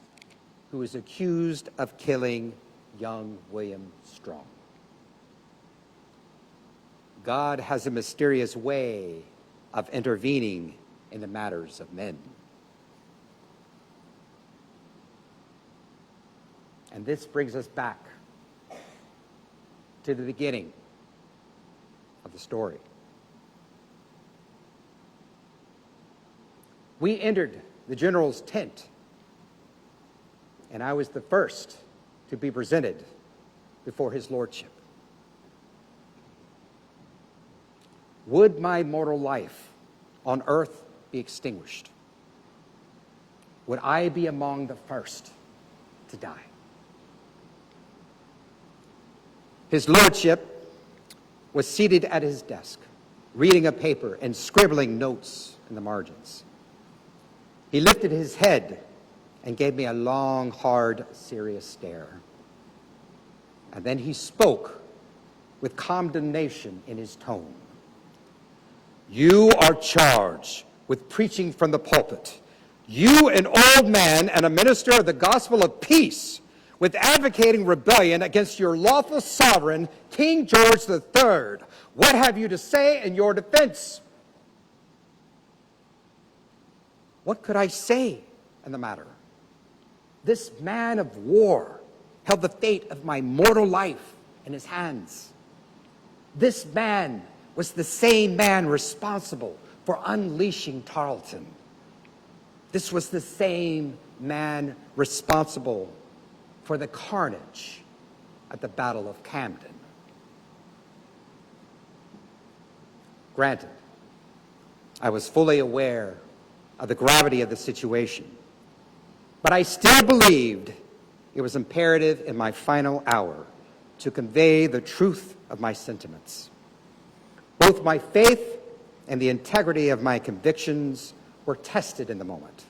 who was accused of killing young William Strong. God has a mysterious way of intervening in the matters of men. And this brings us back to the beginning of the story. We entered the general's tent, and I was the first to be presented before his lordship. Would my mortal life on earth be extinguished? Would I be among the first to die? His lordship was seated at his desk, reading a paper and scribbling notes in the margins. He lifted his head and gave me a long, hard, serious stare. And then he spoke with condemnation in his tone. You are charged with preaching from the pulpit. You, an old man and a minister of the gospel of peace, with advocating rebellion against your lawful sovereign, King George III. What have you to say in your defense? What could I say in the matter? This man of war held the fate of my mortal life in his hands. This man was the same man responsible for unleashing Tarleton. This was the same man responsible for the carnage at the Battle of Camden. Granted, I was fully aware of the gravity of the situation, but I still believed it was imperative in my final hour to convey the truth of my sentiments. Both my faith and the integrity of my convictions were tested in the moment.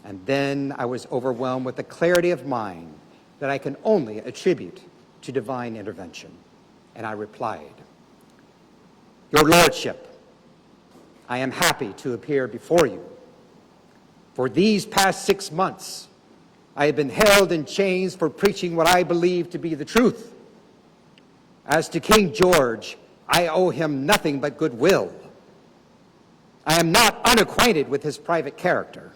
And then I was overwhelmed with the clarity of mind that I can only attribute to divine intervention. And I replied, Your Lordship, I am happy to appear before you. For these past 6 months, I have been held in chains for preaching what I believe to be the truth. As to King George, I owe him nothing but goodwill. I am not unacquainted with his private character.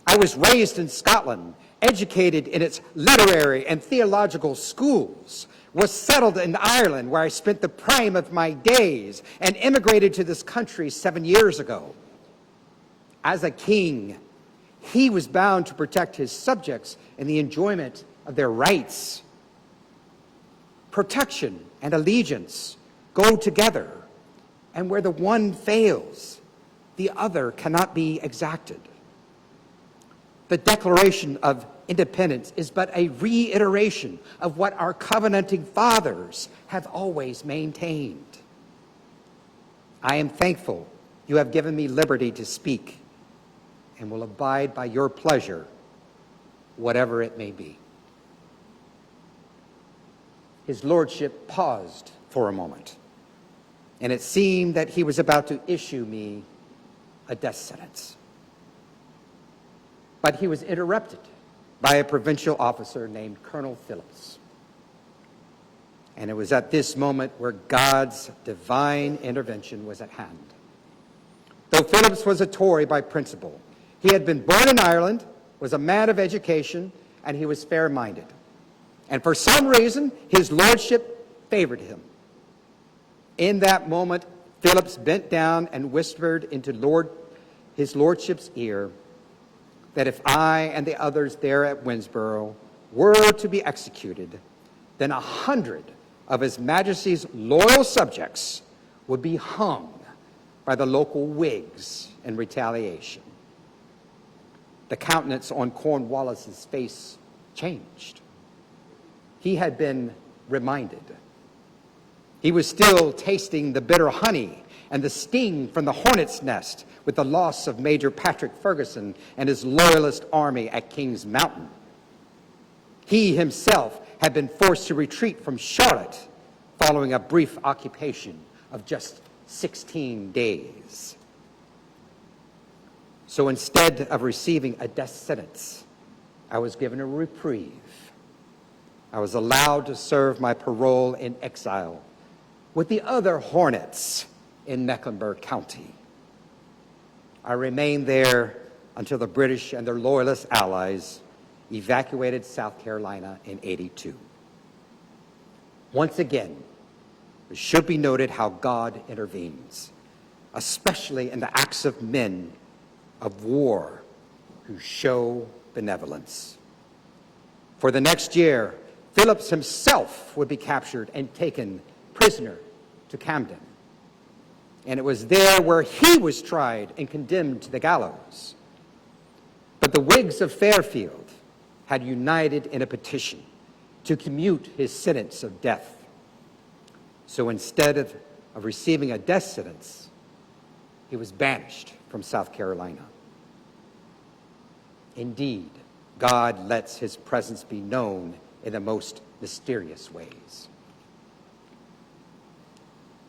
I was raised in Scotland, educated in its literary and theological schools, was settled in Ireland where I spent the prime of my days, and immigrated to this country 7 years ago. As a king, he was bound to protect his subjects in the enjoyment of their rights. Protection and allegiance go together, and where the one fails, the other cannot be exacted. The Declaration of Independence is but a reiteration of what our covenanting fathers have always maintained. I am thankful you have given me liberty to speak, and will abide by your pleasure, whatever it may be. His lordship paused for a moment, and it seemed that he was about to issue me a death sentence. But he was interrupted by a provincial officer named Colonel Phillips. And it was at this moment where God's divine intervention was at hand. Though Phillips was a Tory by principle, he had been born in Ireland, was a man of education, and he was fair-minded. And for some reason, his lordship favored him. In that moment, Phillips bent down and whispered into his lordship's ear that if I and the others there at Winnsboro were to be executed, then 100 of His Majesty's loyal subjects would be hung by the local Whigs in retaliation. The countenance on Cornwallis's face changed. He had been reminded. He was still tasting the bitter honey and the sting from the hornet's nest with the loss of Major Patrick Ferguson and his loyalist army at King's Mountain. He himself had been forced to retreat from Charlotte following a brief occupation of just 16 days. So instead of receiving a death sentence, I was given a reprieve. I was allowed to serve my parole in exile with the other Hornets in Mecklenburg County. I remained there until the British and their loyalist allies evacuated South Carolina in '82. Once again, it should be noted how God intervenes, especially in the acts of men of war who show benevolence. For the next year, Phillips himself would be captured and taken prisoner to Camden. And it was there where he was tried and condemned to the gallows. But the Whigs of Fairfield had united in a petition to commute his sentence of death. So instead of receiving a death sentence, he was banished from South Carolina. Indeed, God lets his presence be known in the most mysterious ways.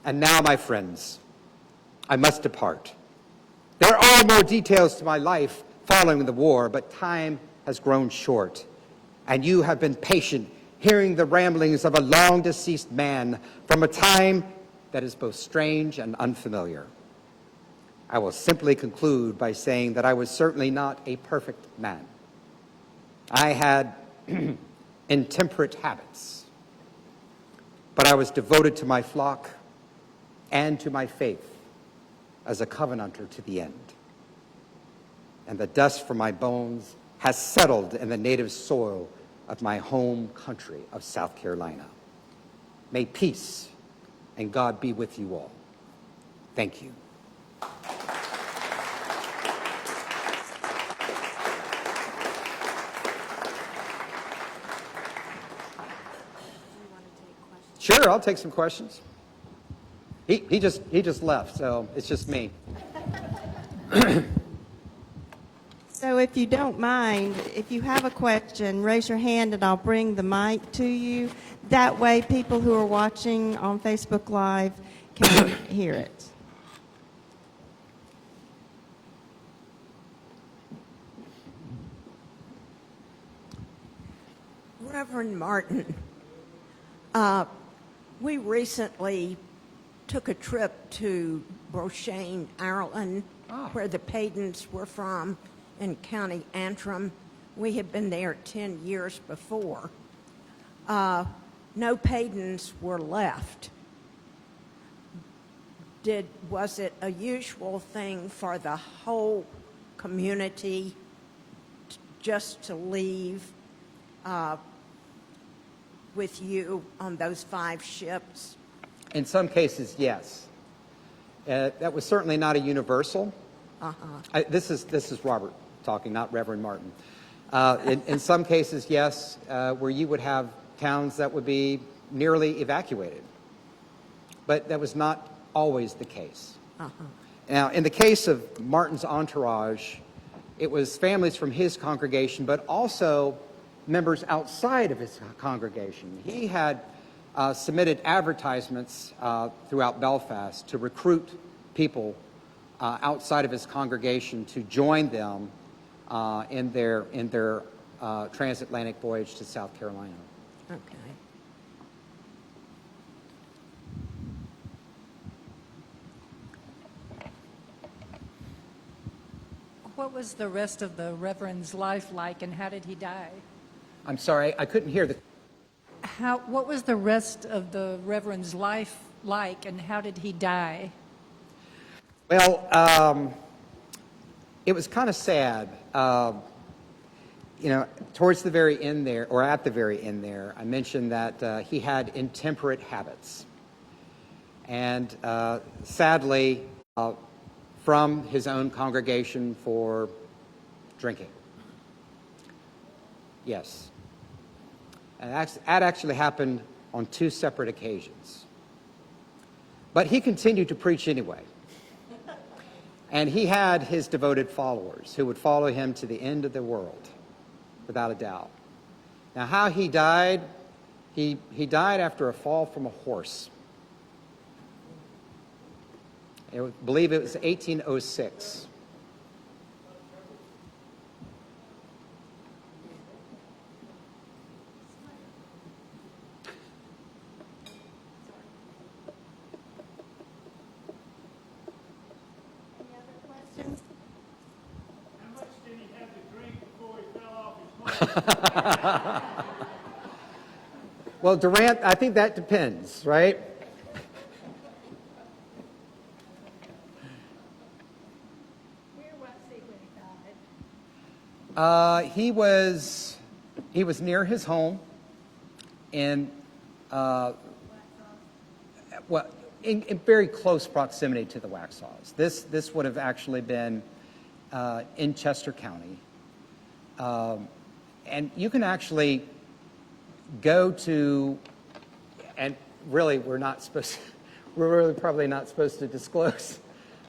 And now, my friends, I must depart. There are more details to my life following the war, but time has grown short, and you have been patient hearing the ramblings of a long-deceased man from a time that is both strange and unfamiliar. I will simply conclude by saying that I was certainly not a perfect man. I had intemperate habits, but I was devoted to my flock and to my faith as a covenanter to the end. And the dust from my bones has settled in the native soil of my home country of South Carolina. May peace and God be with you all. Thank you. Sure, I'll take some questions. He just left, so it's just me. So if you don't mind, if you have a question, raise your hand and I'll bring the mic to you. That way people who are watching on Facebook Live can hear it. Reverend Martin, we recently took a trip to Brochet, Ireland, where the Paydens were from, in County Antrim. We had been there 10 years before. No Paydens were left. Was it a usual thing for the whole community just to leave with you on those 5 ships? In some cases, yes. That was certainly not a universal. This is Robert talking, not Reverend Martin. In some cases, yes, where you would have towns that would be nearly evacuated. But that was not always the case. Now, in the case of Martin's entourage, it was families from his congregation, but also members outside of his congregation. He had submitted advertisements throughout Belfast to recruit people outside of his congregation to join them in their transatlantic voyage to South Carolina. Okay. What was the rest of the Reverend's life like, and how did he die? I'm sorry, I couldn't hear the... What was the rest of the Reverend's life like, and how did he die? Well, it was kind of sad. Towards the very end there, or at the very end there, I mentioned that he had intemperate habits. And sadly, from his own congregation for drinking. Yes. And that actually happened on 2 separate occasions. But he continued to preach anyway. And he had his devoted followers who would follow him to the end of the world, without a doubt. Now, how he died, he died after a fall from a horse. I believe it was 1806. Well, Durant, I think that depends, right? He was near his home in, well, in very close proximity to the Waxhaws. This would have actually been in Chester County. And you can actually go to, and really we're really probably not supposed to disclose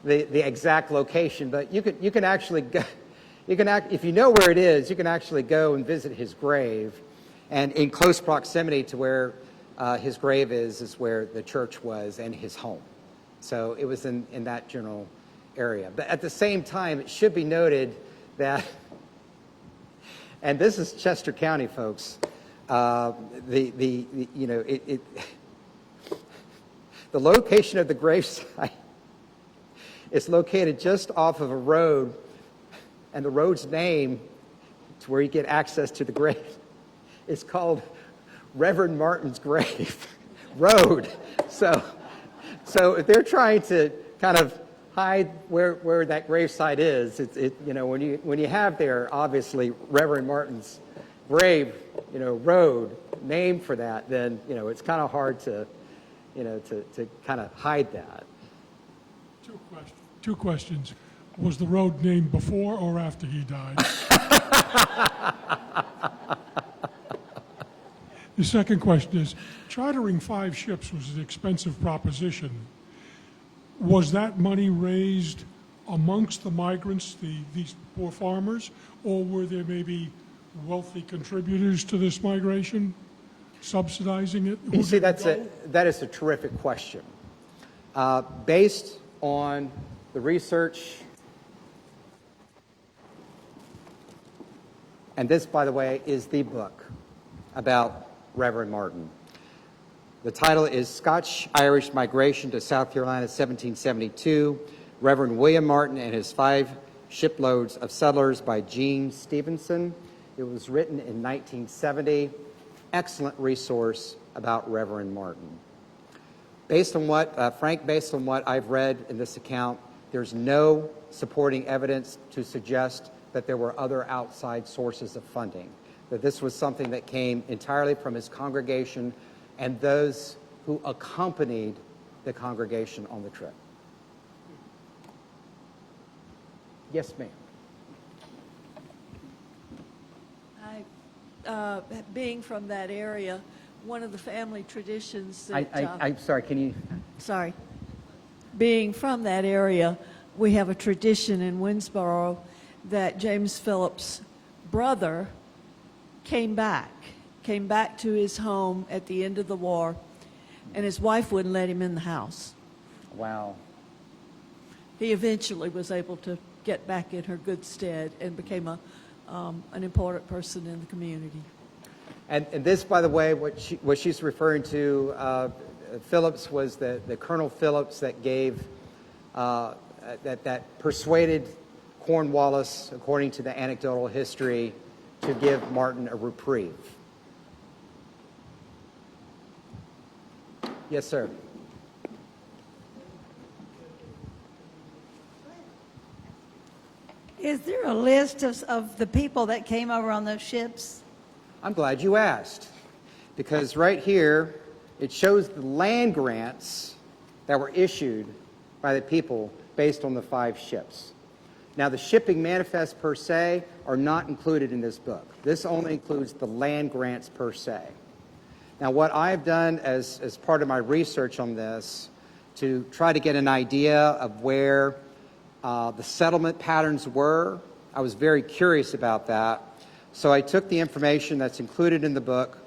the exact location, but you can actually go, if you know where it is, you can actually go and visit his grave. And in close proximity to where his grave is where the church was and his home. So it was in that general area. But at the same time, it should be noted that, and this is Chester County, folks, the location of the gravesite is located just off of a road, and the road's name to where you get access to the grave is called Reverend Martin's Grave Road. So if they're trying to kind of hide where that gravesite is, when you have there obviously Reverend Martin's grave, road named for that, then it's kind of hard to kind of hide that. Two questions. Was the road named before or after he died? The second question is, chartering 5 ships was an expensive proposition. Was that money raised amongst the migrants, these poor farmers, or were there maybe wealthy contributors to this migration subsidizing it? You see, that is a terrific question. Based on the research, and this, by the way, is the book about Reverend Martin. The title is Scotch-Irish Migration to South Carolina, 1772, Reverend William Martin and His 5 Shiploads of Settlers by Gene Stevenson. It was written in 1970. Excellent resource about Reverend Martin. Based on what I've read in this account, there's no supporting evidence to suggest that there were other outside sources of funding, that this was something that came entirely from his congregation and those who accompanied the congregation on the trip. Yes, ma'am. Being from that area, one of the family traditions that... I'm sorry, can you... Sorry. Being from that area, we have a tradition in Winnsboro that James Phillips' brother came back to his home at the end of the war, and his wife wouldn't let him in the house. Wow. He eventually was able to get back in her good stead and became an important person in the community. And this, by the way, what she's referring to, Phillips was the Colonel Phillips that gave, that persuaded Cornwallis, according to the anecdotal history, to give Martin a reprieve. Yes, sir. Is there a list of the people that came over on those ships? I'm glad you asked, because right here it shows the land grants that were issued by the people based on the 5 ships. Now, the shipping manifests per se are not included in this book. This only includes the land grants per se. Now, what I've done as part of my research on this to try to get an idea of where the settlement patterns were, I was very curious about that. So I took the information that's included in the book,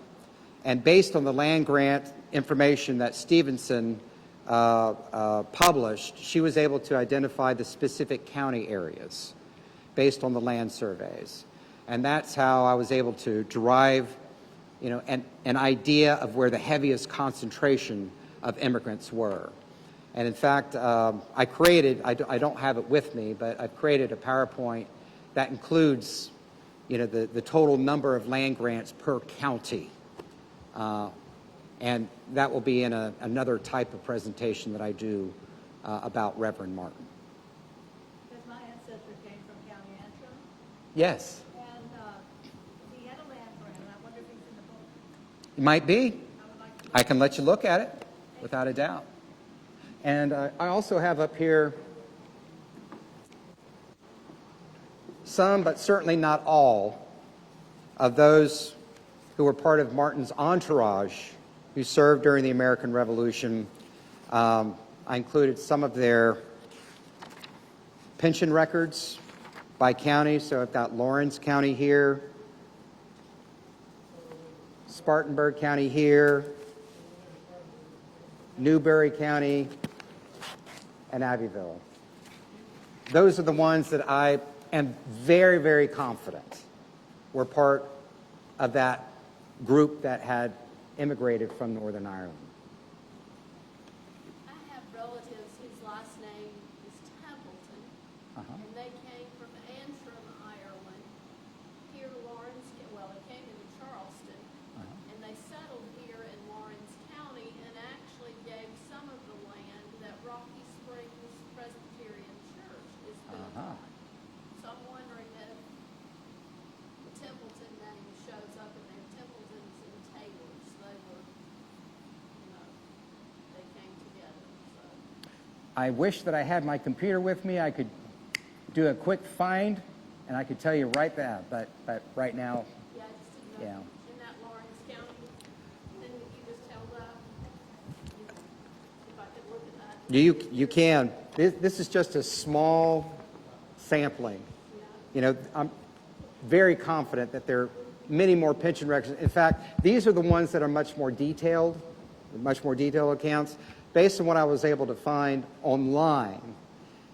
and based on the land grant information that Stevenson published, she was able to identify the specific county areas based on the land surveys. And that's how I was able to derive, an idea of where the heaviest concentration of immigrants were. And in fact, I don't have it with me, but I've created a PowerPoint that includes, the total number of land grants per county. And that will be in another type of presentation that I do about Reverend Martin. Because my ancestor came from County Antrim. Yes. And It might be. I can let you look at it, without a doubt. And I also have up here some, but certainly not all, of those who were part of Martin's entourage who served during the American Revolution. I included some of their pension records by county. So I've got Lawrence County here, Spartanburg County here, Newberry County, and Abbeville. Those are the ones that I am very, very confident were part of that group that had immigrated from Northern Ireland. I have relatives whose last name is Templeton, and they came from Antrim, Ireland, here to Lawrence, well, they came into Charleston, and they settled here in Lawrence County and actually gave some of the land that Rocky Springs Presbyterian Church is built on. So I'm wondering if the Templeton name shows up in there. Templetons and Taylors, they were, they came together. So. I wish that I had my computer with me. I could do a quick find, and I could tell you right that. But right now, Yeah, I just didn't know. yeah. In that Lawrence County, then you just held up. If I could look at that. You can. This is just a small sampling. You know, I'm very confident that there are many more pension records. In fact, these are the ones that are much more detailed accounts. Based on what I was able to find online,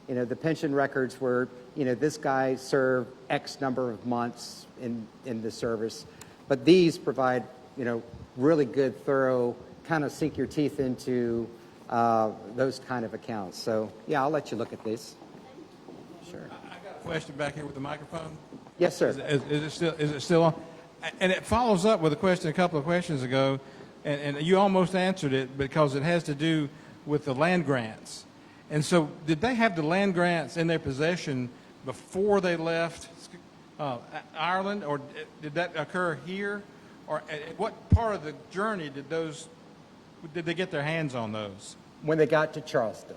you know, the pension records were, you know, this guy served X number of months in the service. But these provide, you know, really good, thorough, kind of sink your teeth into those kind of accounts. So, yeah, I'll let you look at these. Sure. I got a question back here with the microphone. Yes, sir. Is it still on? And it follows up with a question a couple of questions ago, and you almost answered it because it has to do with the land grants. And so did they have the land grants in their possession before they left Ireland, or did that occur here? Or at what part of the journey did they get their hands on those? When they got to Charleston.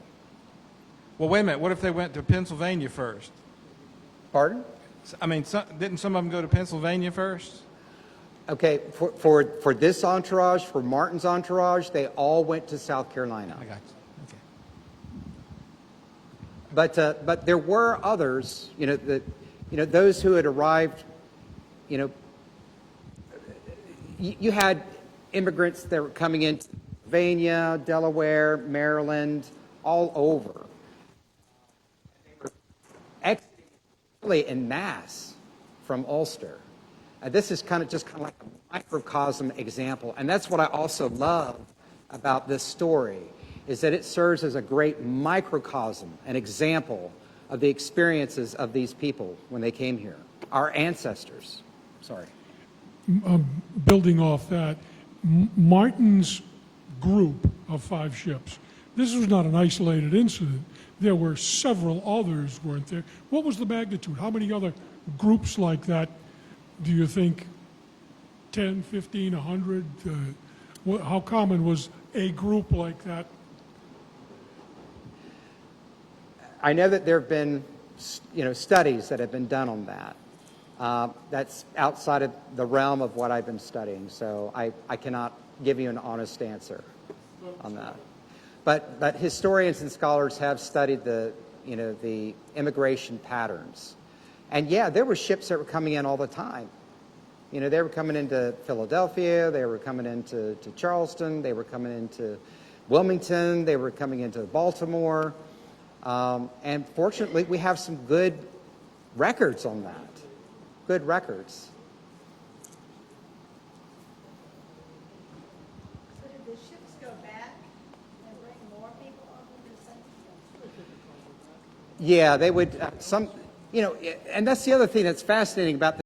Well, wait a minute. What if they went to Pennsylvania first? Pardon? I mean, didn't some of them go to Pennsylvania first? Okay, for this entourage, for Martin's entourage, they all went to South Carolina. I got you. Okay. But there were others, you know, those who had arrived, you know, you had immigrants that were coming into Pennsylvania, Delaware, Maryland, all over. Exiting en masse from Ulster. This is just kind of like a microcosm example, and that's what I also love about this story, is that it serves as a great microcosm, an example of the experiences of these people when they came here, our ancestors. Sorry. Building off that, Martin's group of 5 ships, this was not an isolated incident. There were several others, weren't there? What was the magnitude? How many other groups like that do you think? 10, 15, 100? How common was a group like that? I know that there have been, you know, studies that have been done on that. That's outside of the realm of what I've been studying, so I cannot give you an honest answer on that. But historians and scholars have studied the immigration patterns. And yeah, there were ships that were coming in all the time. You know, they were coming into Philadelphia, they were coming into Charleston, they were coming into Wilmington, they were coming into Baltimore. And fortunately, we have some good records on that. Good records. So did the ships go back and bring more people over to St. Yeah, they would, you know, and that's the other thing that's fascinating about